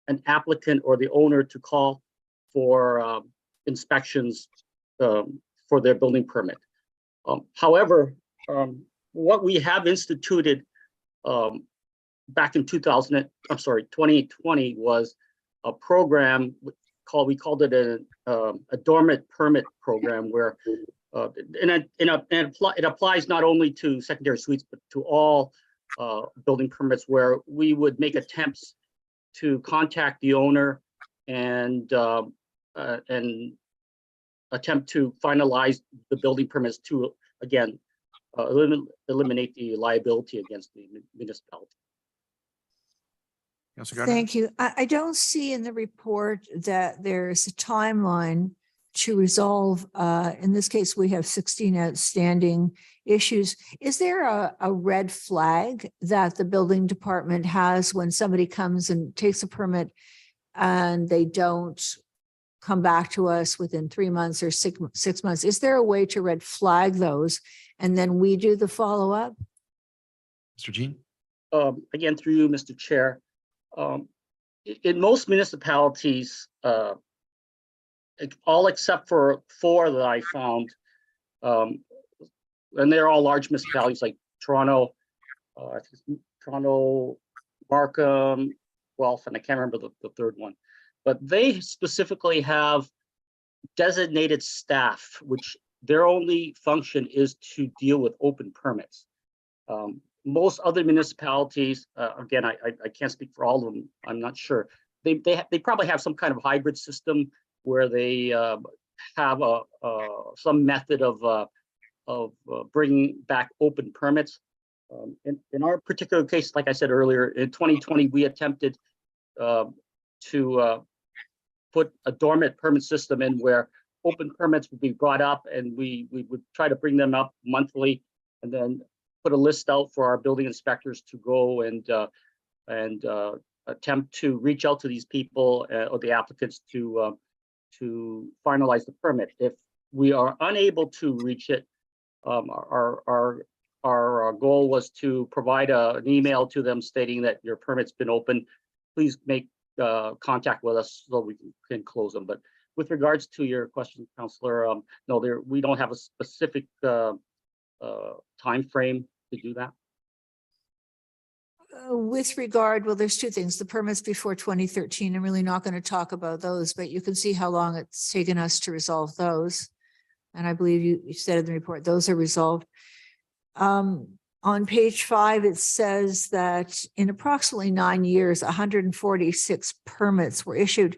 an applicant or the owner to call for inspections for their building permit. However, what we have instituted back in 2020 was a program we called it an Adjournment permit program, where it applies not only to secondary suites but to all building permits, where we would make attempts to contact the owner and attempt to finalize the building permits to, again, eliminate the liability against the municipality. Thank you. I don't see in the report that there's a timeline to resolve. In this case, we have 16 outstanding issues. Is there a red flag that the building department has when somebody comes and takes a permit and they don't come back to us within 3 months or 6 months? Is there a way to red flag those and then we do the follow-up? Mr. Jean? Again, through you, Mr. Chair. In most municipalities, all except for 4 that I found, and they're all large municipalities like Toronto, Markham, Guelph, and I can't remember the third one. But they specifically have designated staff, which their only function is to deal with open permits. Most other municipalities, again, I can't speak for all of them, I'm not sure. They probably have some kind of hybrid system where they have some method of bringing back open permits. In our particular case, like I said earlier, in 2020, we attempted to put a dormant permit system in where open permits would be brought up, and we would try to bring them up monthly, and then put a list out for our building inspectors to go and attempt to reach out to these people or the applicants to finalize the permit. If we are unable to reach it, our goal was to provide an email to them stating that your permit's been open. Please make contact with us so we can close them. But with regards to your question, Councillor, no, we don't have a specific time frame to do that. With regard, well, there's two things. The permits before 2013, I'm really not going to talk about those, but you can see how long it's taken us to resolve those. And I believe you said in the report, those are resolved. On page 5, it says that in approximately 9 years, 146 permits were issued.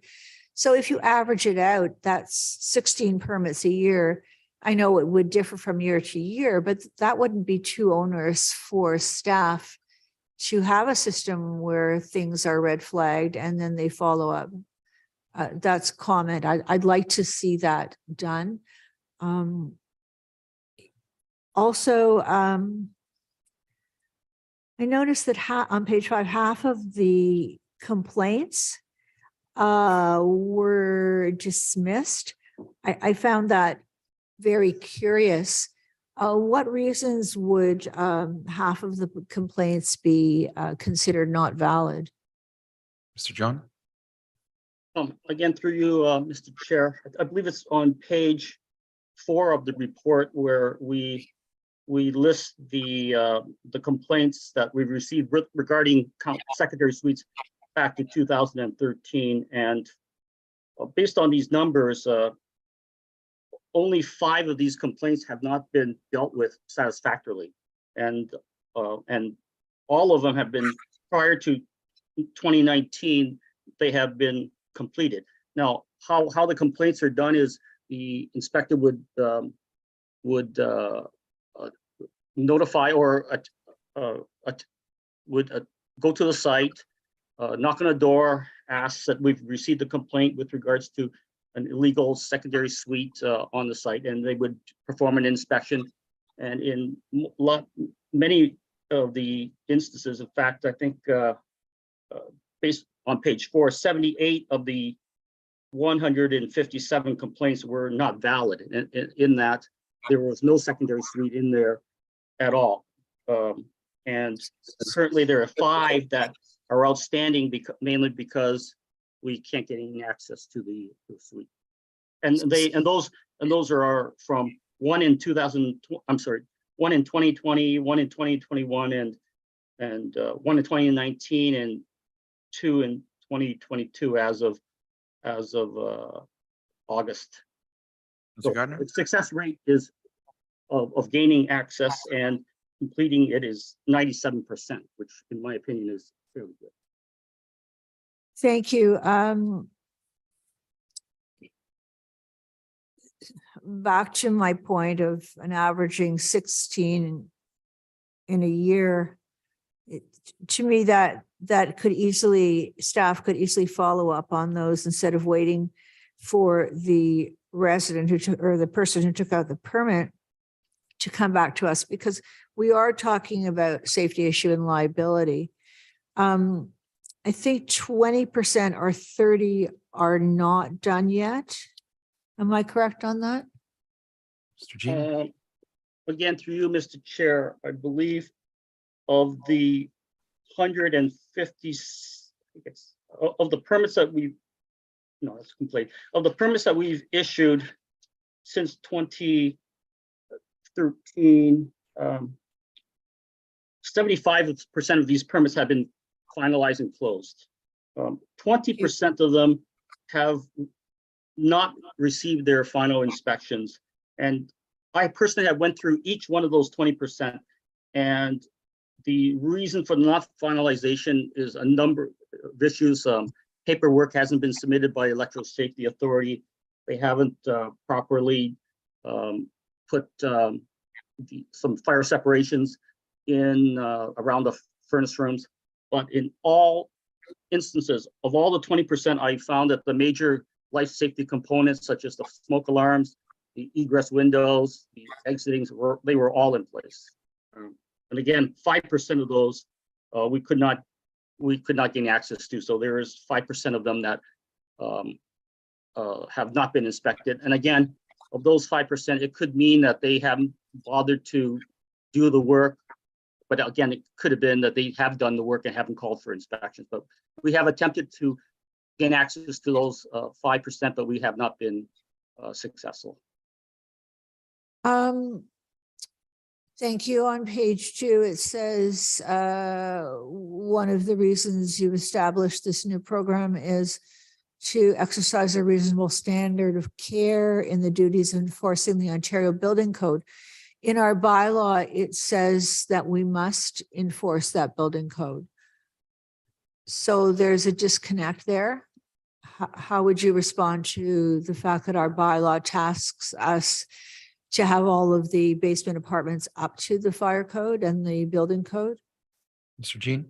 So if you average it out, that's 16 permits a year. I know it would differ from year to year, but that wouldn't be too onerous for staff to have a system where things are red flagged and then they follow up. That's comment. I'd like to see that done. Also, I noticed that on page 5, half of the complaints were dismissed. I found that very curious. What reasons would half of the complaints be considered not valid? Mr. John? Again, through you, Mr. Chair, I believe it's on page 4 of the report where we list the complaints that we've received regarding secondary suites back to 2013, and based on these numbers, only 5 of these complaints have not been dealt with satisfactorily, and all of them have been prior to 2019. They have been completed. Now, how the complaints are done is the inspector would notify or would go to the site, knock on a door, ask that we've received a complaint with regards to an illegal secondary suite on the site, and they would perform an inspection. And in many of the instances, in fact, I think based on page 4, 78 of the 157 complaints were not valid, in that there was no secondary suite in there at all. And currently there are 5 that are outstanding, mainly because we can't get any access to the suite. And those are from 1 in 2020, 1 in 2021, and 1 in 2019, and 2 in 2022 as of August. Mr. Gardner? The success rate is of gaining access and completing it is 97%, which in my opinion is fairly good. Thank you. Back to my point of an averaging 16 in a year, to me that staff could easily follow up on those instead of waiting for the resident or the person who took out the permit to come back to us, because we are talking about safety issue and liability. I think 20% or 30 are not done yet. Am I correct on that? Mr. G? Again, through you, Mr. Chair, I believe of the 150, of the permits that that's complete. Of the permits that we've issued since 2013, 75% of these permits have been finalized and closed. 20% of them have not received their final inspections. And I personally have went through each one of those 20%. And the reason for not finalization is a number of issues. Paperwork hasn't been submitted by Electrical Safety Authority. They haven't properly put some fire separations in around the furnace rooms. But in all instances, of all the 20%, I found that the major life safety components, such as the smoke alarms, the egress windows, the exitings, they were all in place. And again, 5% of those we could not gain access to. So there is 5% of them that have not been inspected. And again, of those 5%, it could mean that they haven't bothered to do the work. But again, it could have been that they have done the work and haven't called for inspections. But we have attempted to gain access to those 5%, but we have not been successful. Thank you. On page 2, it says, one of the reasons you've established this new program is to exercise a reasonable standard of care in the duties of enforcing the Ontario Building Code. In our bylaw, it says that we must enforce that building code. So there's a disconnect there. How would you respond to the fact that our bylaw tasks us to have all of the basement apartments up to the fire code and the building code? Mr. Jean?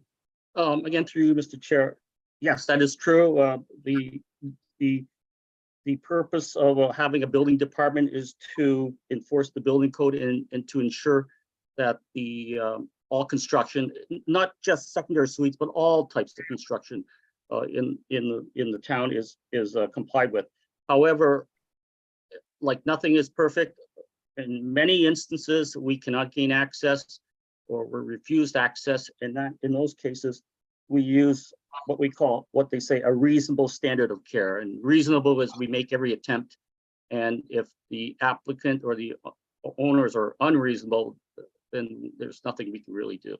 Again, through you, Mr. Chair. Yes, that is true. The purpose of having a building department is to enforce the building code and to ensure that the all construction, not just secondary suites, but all types of construction in the town is complied with. However, like nothing is perfect. In many instances, we cannot gain access or we're refused access, and that in those cases, we use what they say a reasonable standard of care. And reasonable is we make every attempt, and if the applicant or the owners are unreasonable, then there's nothing we can really do.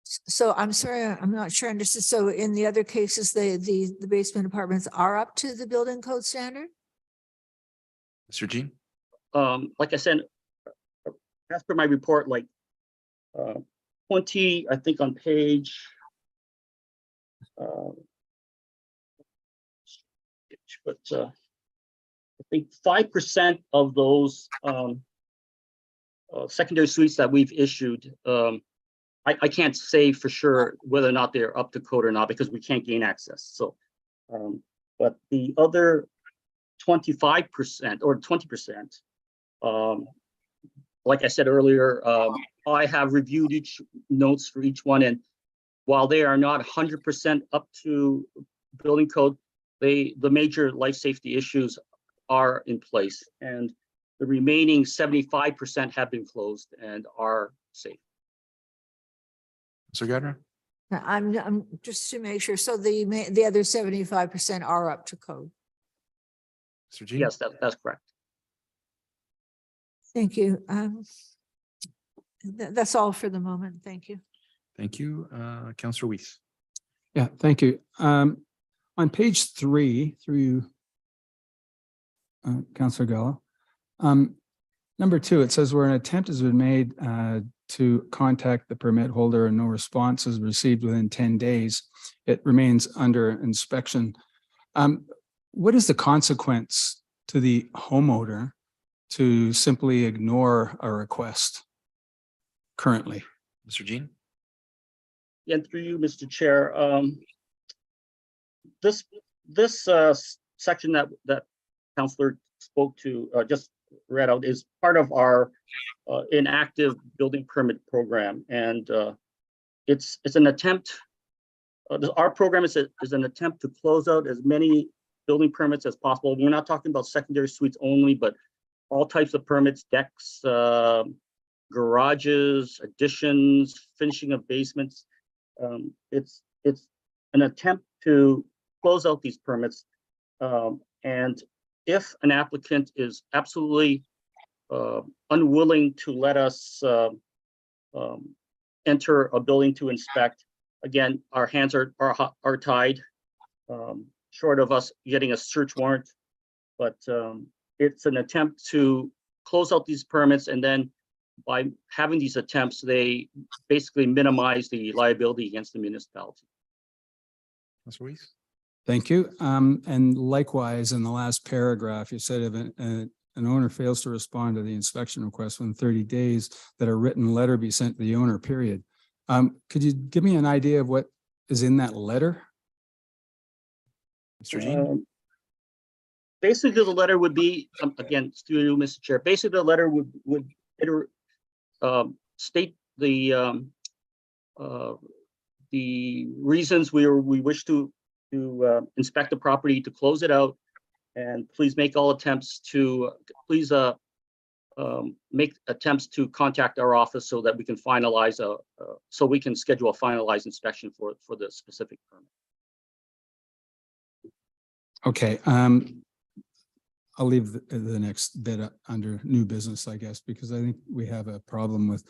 So I'm sorry, I'm not sure I understood. So in the other cases, the basement apartments are up to the building code standard? Mr. Jean? Like I said, as per my report, like 20, I think on page I think 5% of those secondary suites that we've issued, I can't say for sure whether or not they're up to code or not because we can't gain access. So, but the other 25% or 20%, like I said earlier, I have reviewed each notes for each one, and while they are not 100% up to building code, the major life safety issues are in place, and the remaining 75% have been closed and are safe. Mr. Gardner? I'm just to make sure. So the other 75% are up to code. Mr. Jean? Yes, that's correct. Thank you. That's all for the moment. Thank you. Thank you. Councillor Weiss. Yeah, thank you. On page 3, through Councillor Gallo, number 2, it says where an attempt has been made to contact the permit holder and no response is received within 10 days, it remains under inspection. What is the consequence to the homeowner to simply ignore a request currently? Mr. Jean? And through you, Mr. Chair, this section that Councillor spoke to, just read out, is part of our inactive building permit program, and it's an attempt. Our program is an attempt to close out as many building permits as possible. We're not talking about secondary suites only, but all types of permits, decks, garages, additions, finishing of basements. It's an attempt to close out these permits, and if an applicant is absolutely unwilling to let us enter a building to inspect, again, our hands are tied, short of us getting a search warrant. But it's an attempt to close out these permits, and then by having these attempts, they basically minimize the liability against the municipality. Councillor Weiss? Thank you. And likewise, in the last paragraph, you said if an owner fails to respond to the inspection request within 30 days, that a written letter be sent to the owner, period. Could you give me an idea of what is in that letter? Mr. Jean? Basically, the letter would be, again, to you, Mr. Chair, basically the letter would state the reasons we wish to inspect the property, to close it out, and please make all attempts to make attempts to contact our office so that we can finalize so we can schedule a finalized inspection for the specific permit. Okay. I'll leave the next bit under new business, I guess, because I think we have a problem with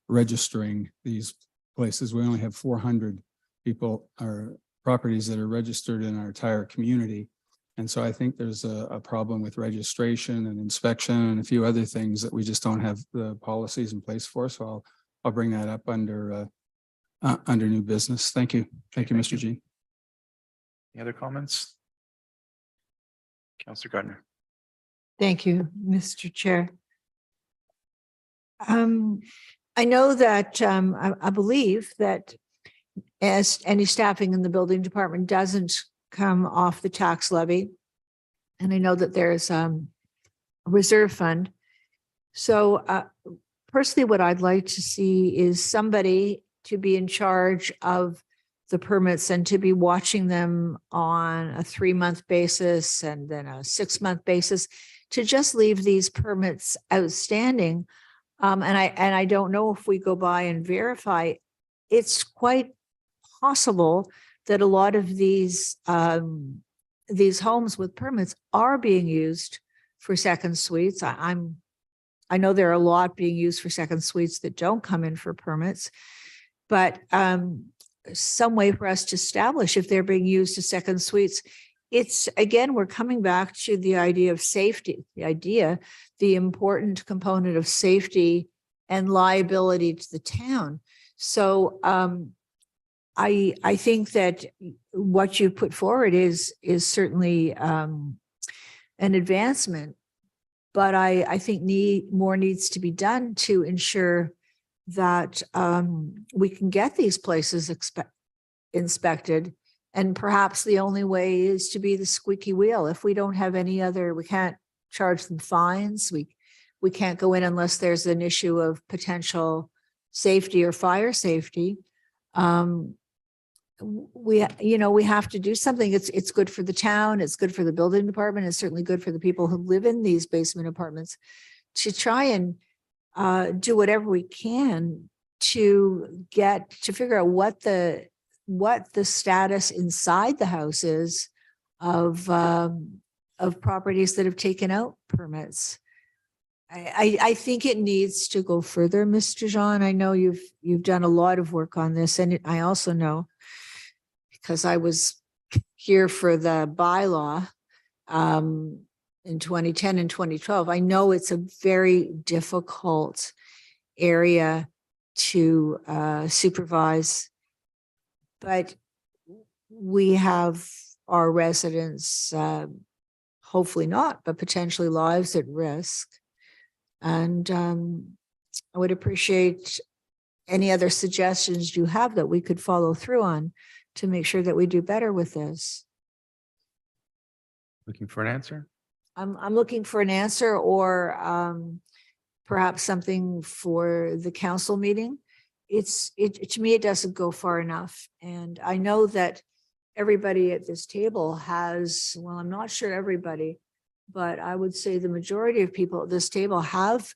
registering these places. We only have 400 people or properties that are registered in our entire community. And so I think there's a problem with registration and inspection and a few other things that we just don't have the policies in place for. So I'll bring that up under new business. Thank you. Thank you, Mr. G. Any other comments? Councillor Gardner. Thank you, Mr. Chair. I know that I believe that as any staffing in the building department doesn't come off the tax levy. And I know that there's a reserve fund. So personally, what I'd like to see is somebody to be in charge of the permits and to be watching them on a 3-month basis and then a 6-month basis, to just leave these permits outstanding. And I don't know if we go by and verify, it's quite possible that a lot of these homes with permits are being used for second suites. I know there are a lot being used for second suites that don't come in for permits, but some way for us to establish if they're being used as second suites. It's, again, we're coming back to the idea of safety, the important component of safety and liability to the town. So I think that what you put forward is certainly an advancement, but I think more needs to be done to ensure that we can get these places inspected. And perhaps the only way is to be the squeaky wheel. If we don't have any other, we can't charge them fines. We can't go in unless there's an issue of potential safety or fire safety. We have to do something. It's good for the town. It's good for the building department. It's certainly good for the people who live in these basement apartments to try and do whatever we can to figure out what the status inside the house is of properties that have taken out permits. I think it needs to go further, Mr. Jean. I know you've done a lot of work on this, and I also know, because I was here for the bylaw in 2010 and 2012, I know it's a very difficult area to supervise, but we have our residents, hopefully not, but potentially lives at risk. And I would appreciate any other suggestions you have that we could follow through on to make sure that we do better with this. Looking for an answer? I'm looking for an answer, or perhaps something for the council meeting. To me, it doesn't go far enough. And I know that everybody at this table has, well, I'm not sure everybody, but I would say the majority of people at this table have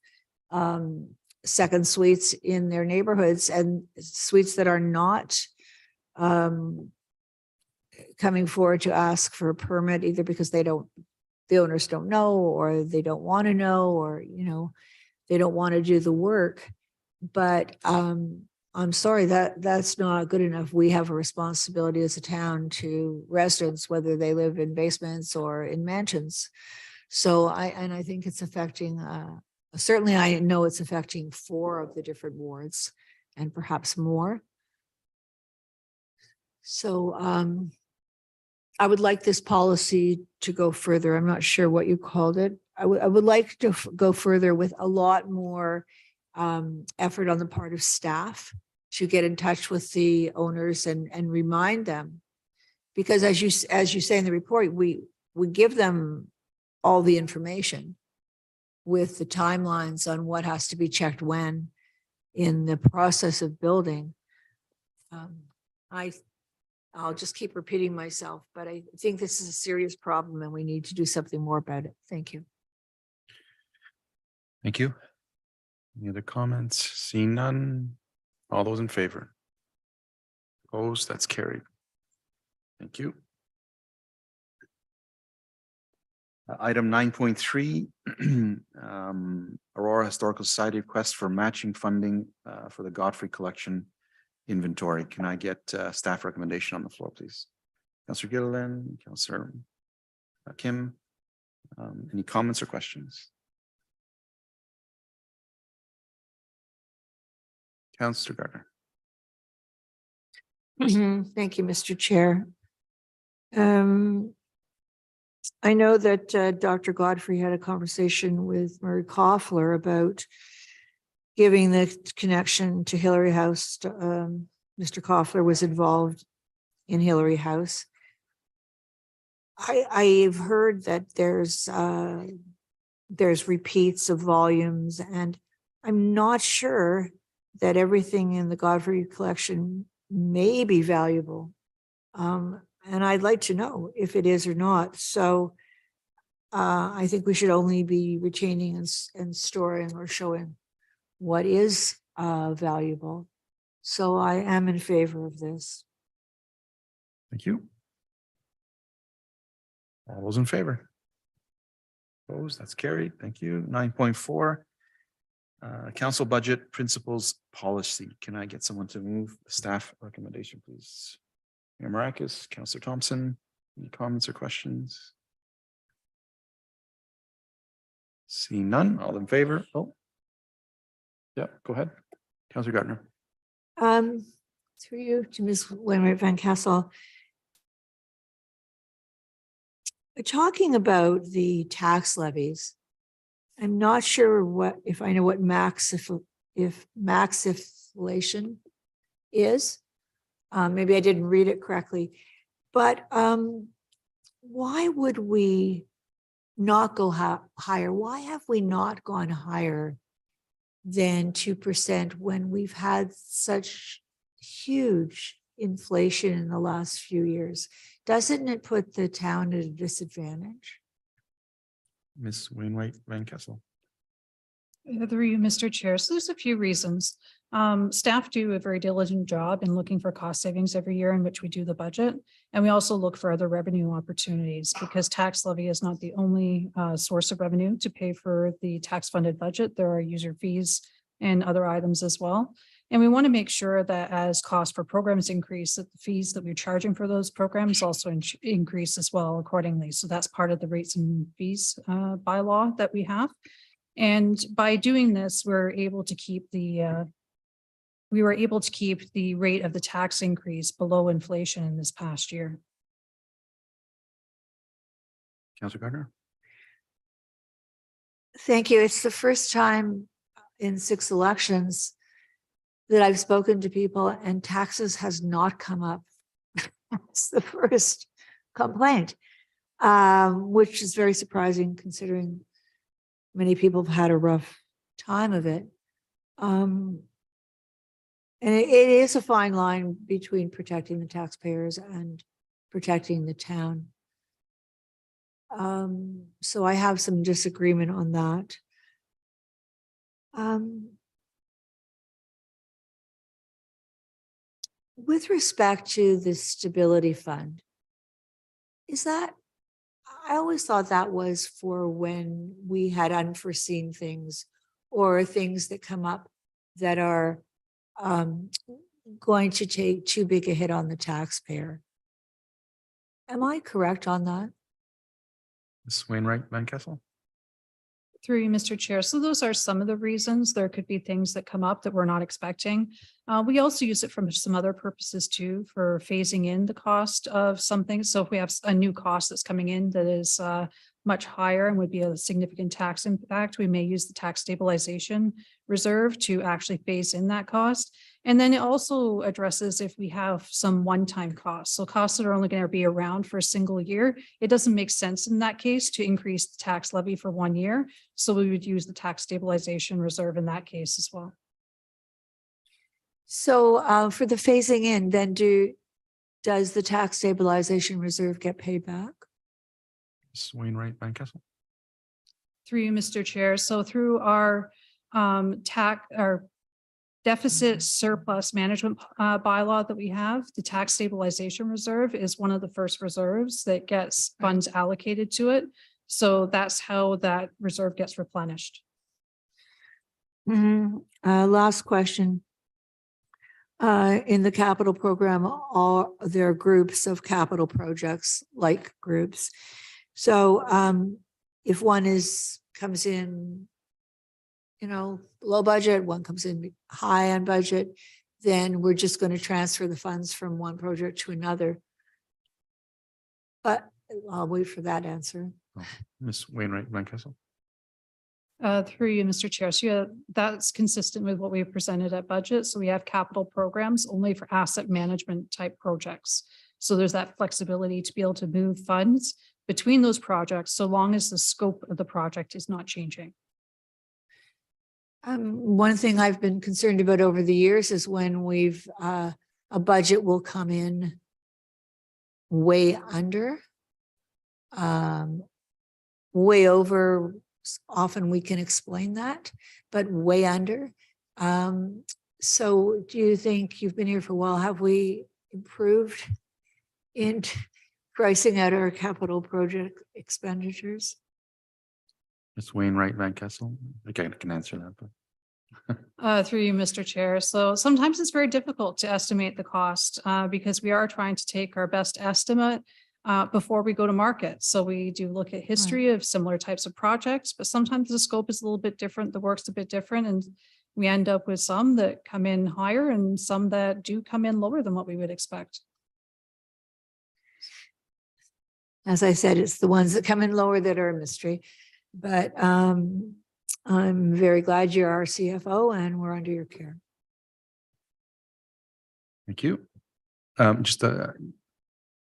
second suites in their neighborhoods, and suites that are not coming forward to ask for a permit, either because the owners don't know, or they don't want to know, or, they don't want to do the work. But I'm sorry, that's not good enough. We have a responsibility as a town to residents, whether they live in basements or in mansions. So I think it's affecting, certainly I know it's affecting 4 of the different wards and perhaps more. So I would like this policy to go further. I'm not sure what you called it. I would like to go further with a lot more effort on the part of staff to get in touch with the owners and remind them, because as you say in the report, we give them all the information with the timelines on what has to be checked when in the process of building. I'll just keep repeating myself, but I think this is a serious problem and we need to do something more about it. Thank you. Thank you. Any other comments? Seeing none. All those in favor? Opposed? That's carried. Thank you. Item 9.3, Aurora Historical Society request for matching funding for the Godfrey collection inventory. Can I get staff recommendation on the floor, please? Councillor Gilliland, Councillor Kim, any comments or questions? Councillor Gardner. Thank you, Mr. Chair. I know that Dr. Godfrey had a conversation with Murray Koffler about giving the connection to Hillary House. Mr. Koffler was involved in Hillary House. I've heard that there's repeats of volumes, and I'm not sure that everything in the Godfrey collection may be valuable. And I'd like to know if it is or not. So I think we should only be retaining and storing or showing what is valuable. So I am in favor of this. Thank you. All those in favor? Opposed? That's carried. Thank you. 9.4. Council budget principles policy. Can I get someone to move the staff recommendation, please? Mayor Maracus, Councillor Thompson, any comments or questions? Seeing none, all in favor? Oh, yeah, go ahead. Councillor Gardner. Through you to Ms. Wainwright Van Kessel. We're talking about the tax levies. I'm not sure if I know what maxiflation is. Maybe I didn't read it correctly, but why would we not go higher? Why have we not gone higher than 2% when we've had such huge inflation in the last few years? Doesn't it put the town at a disadvantage? Ms. Wainwright Van Kessel. Through you, Mr. Chair. So there's a few reasons. Staff do a very diligent job in looking for cost savings every year in which we do the budget. And we also look for other revenue opportunities because tax levy is not the only source of revenue to pay for the tax funded budget. There are user fees and other items as well. And we want to make sure that as cost for programs increase, that the fees that we're charging for those programs also increase as well accordingly. So that's part of the rates and fees bylaw that we have. And by doing this, we were able to keep the rate of the tax increase below inflation in this past year. Councillor Gardner. Thank you. It's the first time in 6 elections that I've spoken to people and taxes has not come up. It's the first complaint, which is very surprising considering many people have had a rough time of it. And it is a fine line between protecting the taxpayers and protecting the town. So I have some disagreement on that. With respect to the stability fund, I always thought that was for when we had unforeseen things or things that come up that are going to take too big a hit on the taxpayer. Am I correct on that? Ms. Wainwright Van Kessel. Through you, Mr. Chair. So those are some of the reasons. There could be things that come up that we're not expecting. We also use it for some other purposes too, for phasing in the cost of something. So if we have a new cost that's coming in that is much higher and would be a significant tax impact, we may use the tax stabilization reserve to actually phase in that cost. And then it also addresses if we have some one-time costs. So costs that are only going to be around for a single year, it doesn't make sense in that case to increase the tax levy for 1 year. So we would use the tax stabilization reserve in that case as well. So for the phasing in, then does the tax stabilization reserve get paid back? Ms. Wainwright Van Kessel. Through you, Mr. Chair. So through our deficit surplus management bylaw that we have, the tax stabilization reserve is one of the first reserves that gets funds allocated to it. So that's how that reserve gets replenished. Last question. In the capital program, all there are groups of capital projects, like groups. So if one comes in, low budget, one comes in high on budget, then we're just going to transfer the funds from one project to another. But I'll wait for that answer. Ms. Wainwright Van Kessel. Through you, Mr. Chair. So yeah, that's consistent with what we have presented at budget. So we have capital programs only for asset management type projects. So there's that flexibility to be able to move funds between those projects, so long as the scope of the project is not changing. One thing I've been concerned about over the years is when a budget will come in way under, way over. Often we can explain that, but way under. So do you think, you've been here for a while, have we improved in pricing out our capital project expenditures? Ms. Wainwright Van Kessel. I can answer that, but. Through you, Mr. Chair. So sometimes it's very difficult to estimate the cost because we are trying to take our best estimate before we go to market. So we do look at history of similar types of projects, but sometimes the scope is a little bit different, the work's a bit different, and we end up with some that come in higher and some that do come in lower than what we would expect. As I said, it's the ones that come in lower that are a mystery, but I'm very glad you're our CFO and we're under your care. Thank you. Just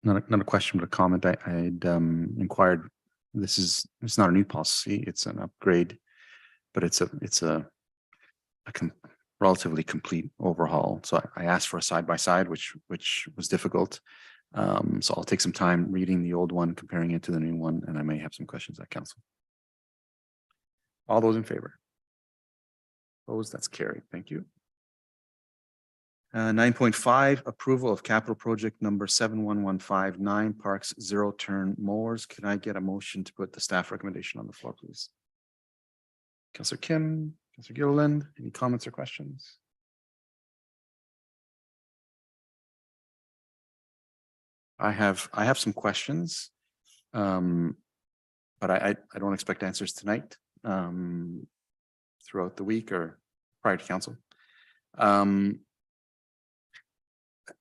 not a question, but a comment. I'd inquired. It's not a new policy; it's an upgrade, but it's a relatively complete overhaul. So I asked for a side by side, which was difficult. So I'll take some time reading the old one, comparing it to the new one, and I may have some questions at council. All those in favor? Opposed? That's carried. Thank you. 9.5, approval of capital project number 71159, Parks Zero Turn Mowers. Can I get a motion to put the staff recommendation on the floor, please? Councillor Kim, Councillor Gilliland, any comments or questions? I have some questions, but I don't expect answers tonight, throughout the week or prior to council.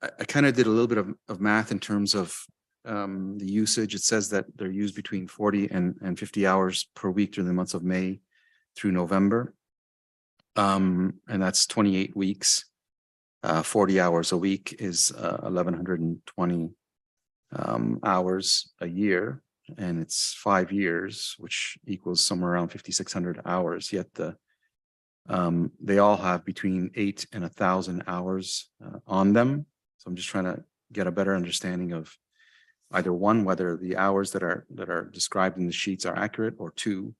I kind of did a little bit of math in terms of the usage. It says that they're used between 40 and 50 hours per week during the months of May through November. And that's 28 weeks. 40 hours a week is 1,120 hours a year, and it's 5 years, which equals somewhere around 5,600 hours. Yet they all have between 8 and 1,000 hours on them. So I'm just trying to get a better understanding of either one, whether the hours that are described in the sheets are accurate, or two,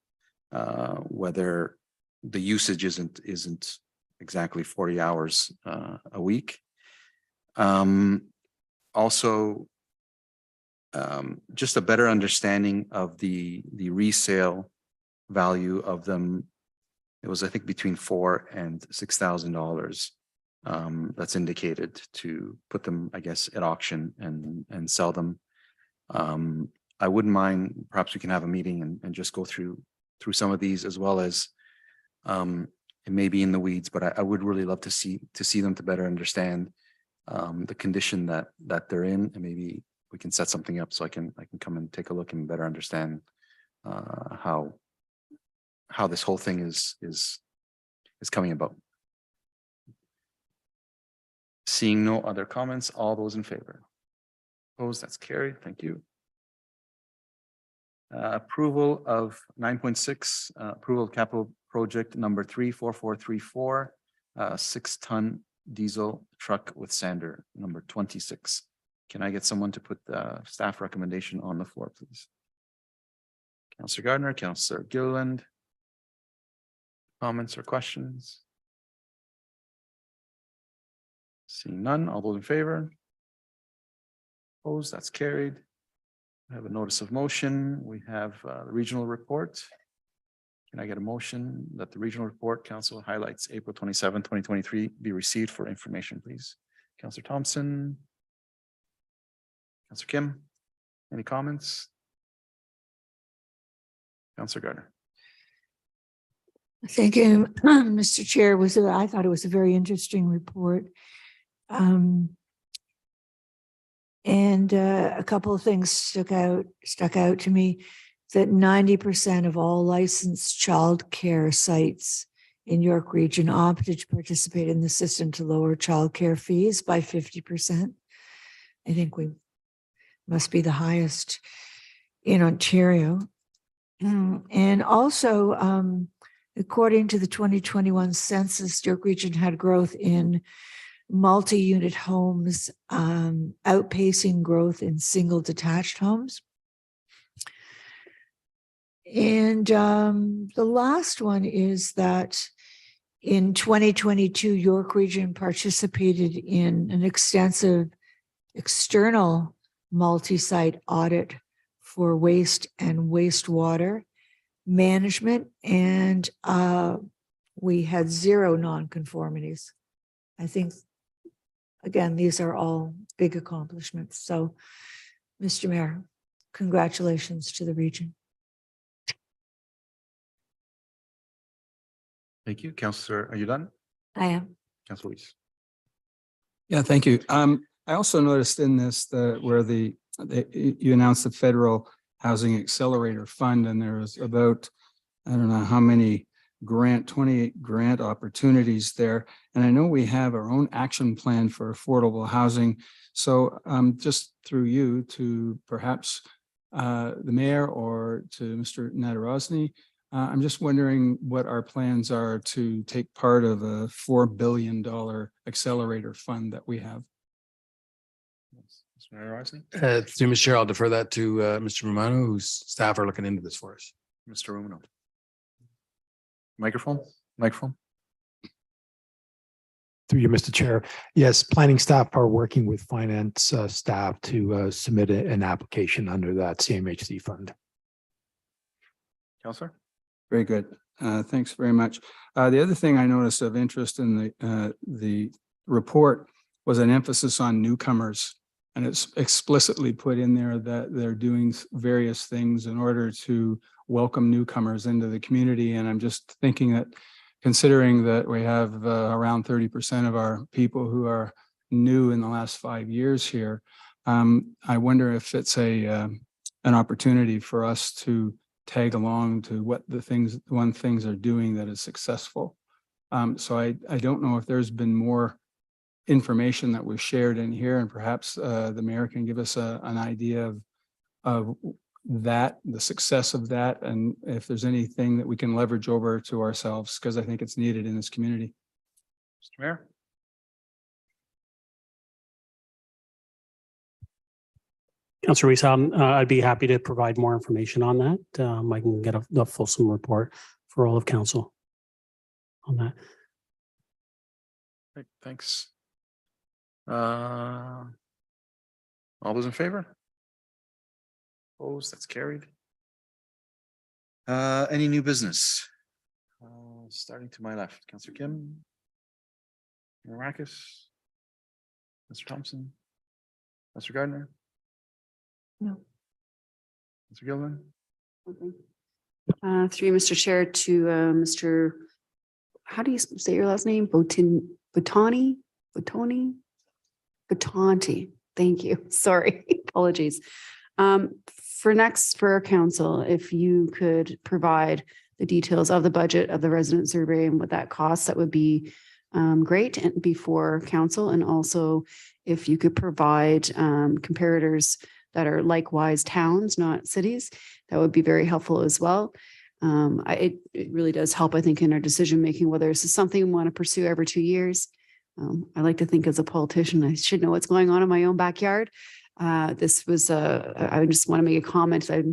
whether the usage isn't exactly 40 hours a week. Also, just a better understanding of the resale value of them. It was, I think, between $4,000 and $6,000. That's indicated to put them, I guess, at auction and sell them. I wouldn't mind, perhaps we can have a meeting and just go through some of these, as well as it may be in the weeds, but I would really love to see them to better understand the condition that they're in, and maybe we can set something up so I can come and take a look and better understand how this whole thing is coming about. Seeing no other comments, all those in favor? Opposed? That's carried. Thank you. Approval of 9.6, approval of capital project number 34434, 6-ton diesel truck with sander, number 26. Can I get someone to put the staff recommendation on the floor, please? Councillor Gardner, Councillor Gilliland. Comments or questions? Seeing none, all those in favor? Opposed? That's carried. I have a notice of motion. We have the regional report. Can I get a motion that the regional report council highlights April 27, 2023 be received for information, please? Councillor Thompson. Councillor Kim, any comments? Councillor Gardner. Thank you, Mr. Chair. I thought it was a very interesting report. And a couple of things stuck out to me, that 90% of all licensed childcare sites in York Region opted to participate in the system to lower childcare fees by 50%. I think we must be the highest in Ontario. And also, according to the 2021 census, York Region had growth in multi-unit homes, outpacing growth in single detached homes. And the last one is that in 2022, York Region participated in an extensive external multi-site audit for waste and wastewater management, and we had 0 nonconformities. I think, again, these are all big accomplishments. So, Mr. Mayor, congratulations to the region. Thank you. Councillor, are you done? I am. Councillor Weiss. Yeah, thank you. I also noticed in this where you announced the Federal Housing Accelerator Fund, and there was about, I don't know how many 28 grant opportunities there. And I know we have our own action plan for affordable housing. So just through you to perhaps the mayor or to Mr. Nadarozny, I'm just wondering what our plans are to take part of a $4 billion accelerator fund that we have. Through Mr. Chair, I'll defer that to Mr. Romano, whose staff are looking into this for us. Mr. Romano. Microphone. Through you, Mr. Chair. Yes, planning staff are working with finance staff to submit an application under that CMHC fund. Councillor. Very good. Thanks very much. The other thing I noticed of interest in the report was an emphasis on newcomers. And it's explicitly put in there that they're doing various things in order to welcome newcomers into the community. And I'm just thinking that considering that we have around 30% of our people who are new in the last 5 years here, I wonder if it's an opportunity for us to tag along to what things are doing that is successful. So I don't know if there's been more information that was shared in here, and perhaps the mayor can give us an idea of that, the success of that, and if there's anything that we can leverage over to ourselves, because I think it's needed in this community. Mr. Mayor. Councillor Weiss, I'd be happy to provide more information on that. I can get a fulsome report for all of council on that. Great, thanks. All those in favor? Opposed? That's carried. Any new business? Starting to my left, Councillor Kim. Marcus. Mr. Thompson. Mr. Gardner. No. Mr. Gilman. Through you, Mr. Chair, to Mr. How do you say your last name? Batanti. Thank you. Sorry. Apologies. For our council, if you could provide the details of the budget of the resident survey and what that costs, that would be great, and before council. And also if you could provide comparators that are likewise towns, not cities, that would be very helpful as well. It really does help, I think, in our decision making, whether this is something we want to pursue every 2 years. I like to think as a politician, I should know what's going on in my own backyard. This was I just want to make a comment. I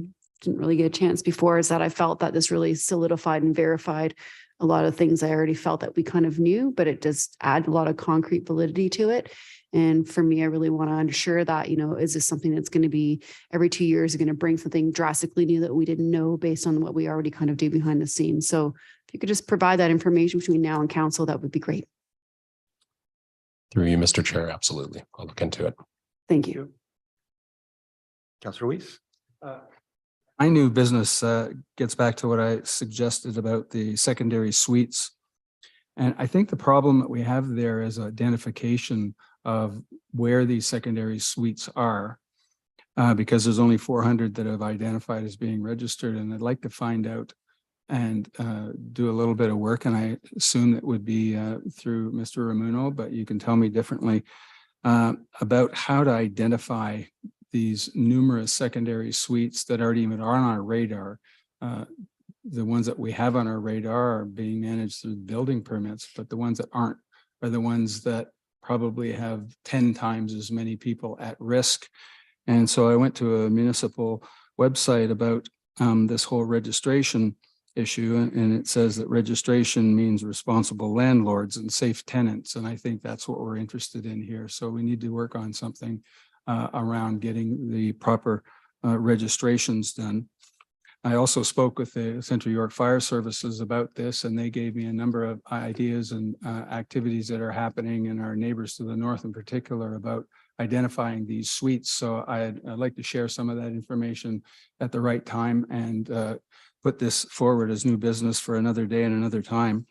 didn't really get a chance before, is that I felt that this really solidified and verified a lot of things I already felt that we kind of knew, but it does add a lot of concrete validity to it. And for me, I really want to ensure that, is this something that's going to be every 2 years going to bring something drastically new that we didn't know based on what we already kind of do behind the scenes. So if you could just provide that information between now and council, that would be great. Through you, Mr. Chair, absolutely. I'll look into it. Thank you. Councillor Weiss. My new business gets back to what I suggested about the secondary suites. And I think the problem that we have there is identification of where these secondary suites are, because there's only 400 that have identified as being registered. And I'd like to find out and do a little bit of work. And I assume that would be through Mr. Ramuno, but you can tell me differently about how to identify these numerous secondary suites that aren't even on our radar. The ones that we have on our radar are being managed through building permits, but the ones that aren't are the ones that probably have 10 times as many people at risk. And so I went to a municipal website about this whole registration issue, and it says that registration means responsible landlords and safe tenants. And I think that's what we're interested in here. So we need to work on something around getting the proper registrations done. I also spoke with the Central York Fire Services about this, and they gave me a number of ideas and activities that are happening in our neighbors to the north in particular about identifying these suites. So I'd like to share some of that information at the right time and put this forward as new business for another day and another time.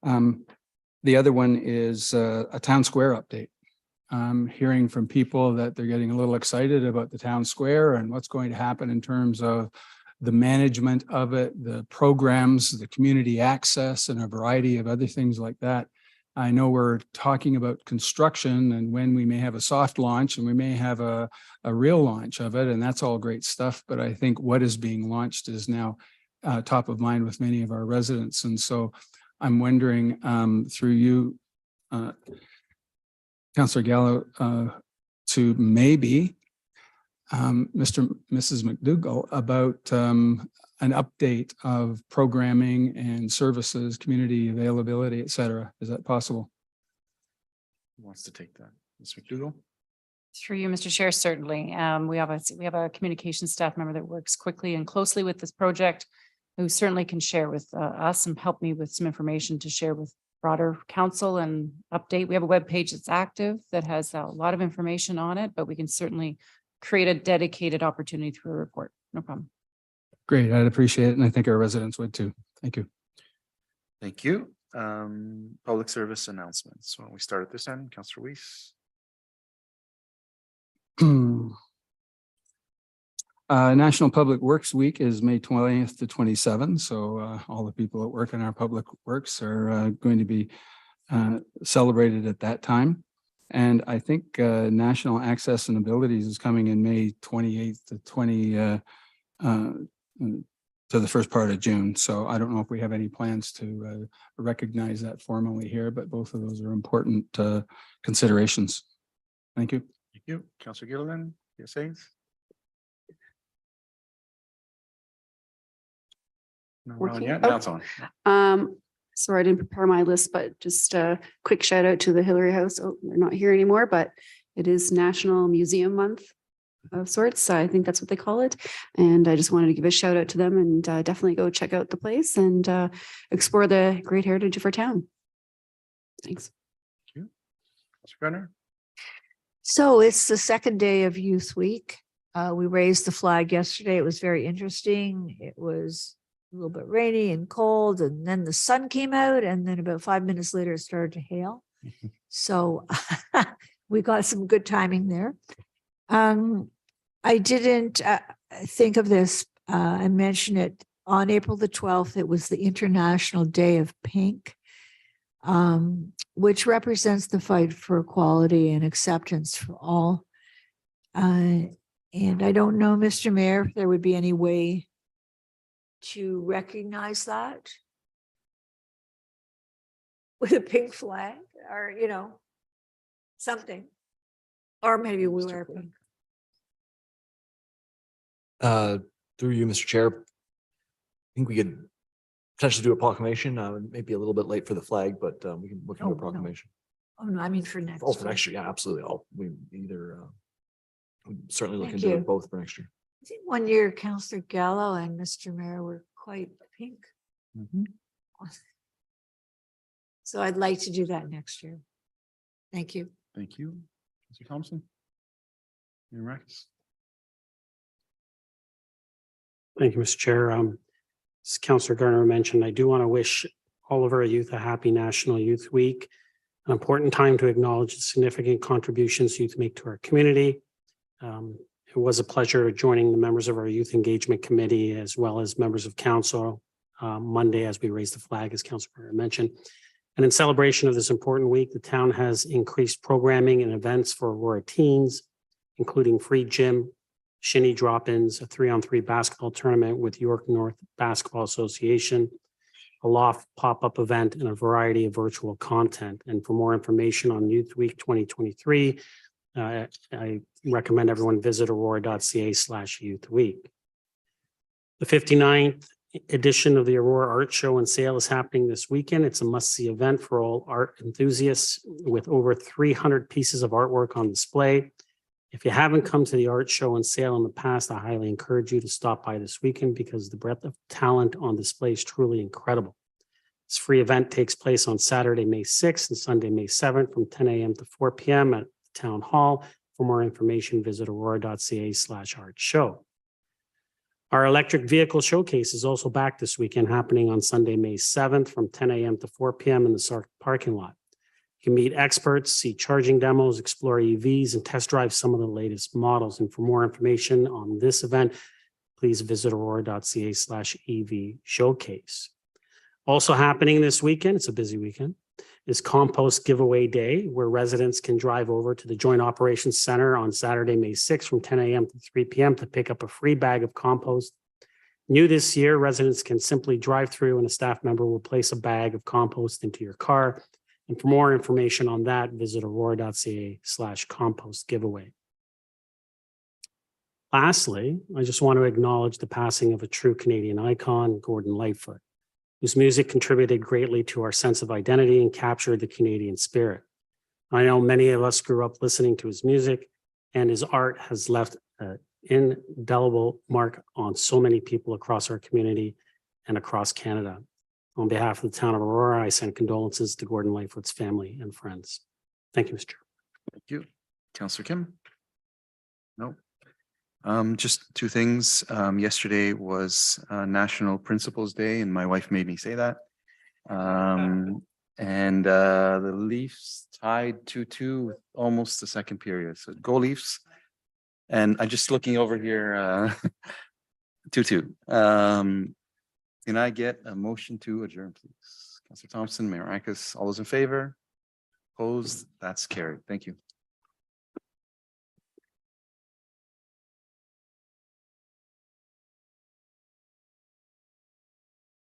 The other one is a town square update. I'm hearing from people that they're getting a little excited about the town square and what's going to happen in terms of the management of it, the programs, the community access, and a variety of other things like that. I know we're talking about construction and when we may have a soft launch and we may have a real launch of it, and that's all great stuff. But I think what is being launched is now top of mind with many of our residents. And so I'm wondering through you, Councillor Gallo, to maybe Mrs. McDougall about an update of programming and services, community availability, et cetera. Is that possible? Who wants to take that? Ms. McDougall? Through you, Mr. Chair, certainly. We have a communication staff member that works quickly and closely with this project, who certainly can share with us and help me with some information to share with broader council and update. We have a web page that's active that has a lot of information on it, but we can certainly create a dedicated opportunity through a report. No problem. Great, I'd appreciate it. And I think our residents would too. Thank you. Thank you. Public service announcements. Why don't we start at this end? Councillor Weiss. National Public Works Week is May 20th to 27th. So all the people that work in our public works are going to be celebrated at that time. And I think National Access and Abilities is coming in May 28th to the first part of June. So I don't know if we have any plans to recognize that formally here, but both of those are important considerations. Thank you. Thank you. Councillor Gilliland, PSAs? No, Working. yet. Now it's on. Sorry, I didn't prepare my list, but just a quick shout out to the Hillary House. Oh, they're not here anymore, but it is National Museum Month of sorts. I think that's what they call it. And I just wanted to give a shout out to them and definitely go check out the place and explore the great heritage of our town. Thanks. Thank you. Councillor Gunner? So it's the second day of Youth Week. We raised the flag yesterday. It was very interesting. It was a little bit rainy and cold, and then the sun came out, and then about 5 minutes later it started to hail. So we got some good timing there. I didn't think of this and mention it on April the 12th. It was the International Day of Pink, which represents the fight for equality and acceptance for all. And I don't know, Mr. Mayor, if there would be any way to recognize that with a pink flag or, something, or maybe we wear pink. Through you, Mr. Chair, I think we could potentially do a proclamation. Maybe a little bit late for the flag, but we can do a proclamation. Oh, no, I mean for next. Oh, for year. next year, yeah, absolutely. We either, we'd certainly look Thank into you. it both for next year. I think one year Councillor Gallo and Mr. Mayor were quite pink. So I'd like to do that next year. Thank you. Thank you. Mr. Thompson? Mayor Marcus? Thank you, Mr. Chair. As Councillor Garner mentioned, I do want to wish all of our youth a happy National Youth Week, an important time to acknowledge the significant contributions youth make to our community. It was a pleasure joining the members of our Youth Engagement Committee as well as members of council Monday as we raised the flag, as Councillor Garner mentioned. And in celebration of this important week, the town has increased programming and events for Aurora teens, including free gym, shinny drop-ins, a 3-on-3 basketball tournament with York North Basketball Association, a loft pop-up event, and a variety of virtual content. And for more information on Youth Week 2023, I recommend everyone visit aurora.ca/youth week. The 59th edition of the Aurora Art Show and Sale is happening this weekend. It's a must-see event for all art enthusiasts with over 300 pieces of artwork on display. If you haven't come to the art show and sale in the past, I highly encourage you to stop by this weekend because the breadth of talent on display is truly incredible. This free event takes place on Saturday, May 6th and Sunday, May 7th from 10 a.m. to 4 p.m. at the Town Hall. For more information, visit aurora.ca/art show. Our electric vehicle showcase is also back this weekend, happening on Sunday, May 7th from 10 a.m. to 4 p.m. in the Sark parking lot. You can meet experts, see charging demos, explore EVs, and test drive some of the latest models. And for more information on this event, please visit aurora.ca/EV showcase. Also happening this weekend, it's a busy weekend, is Compost Giveaway Day, where residents can drive over to the Joint Operations Center on Saturday, May 6th from 10 a.m. to 3 p.m. to pick up a free bag of compost. New this year, residents can simply drive through and a staff member will place a bag of compost into your car. And for more information on that, visit aurora.ca/compost giveaway. Lastly, I just want to acknowledge the passing of a true Canadian icon, Gordon Lightfoot, whose music contributed greatly to our sense of identity and captured the Canadian spirit. I know many of us grew up listening to his music, and his art has left an indelible mark on so many people across our community and across Canada. On behalf of the town of Aurora, I send condolences to Gordon Lightfoot's family and friends. Thank you, Mr. Chair. Thank you. Councillor Kim? No. Just two things. Yesterday was National Principals Day, and my wife made me say that. And the Leafs tied 2-2 with almost the second period. So go Leafs. And I'm just looking over here, 2-2. Can I get a motion to adjourn, please? Councillor Thompson, Mayor Marcus, all those in favor? Opposed? That's carried. Thank you.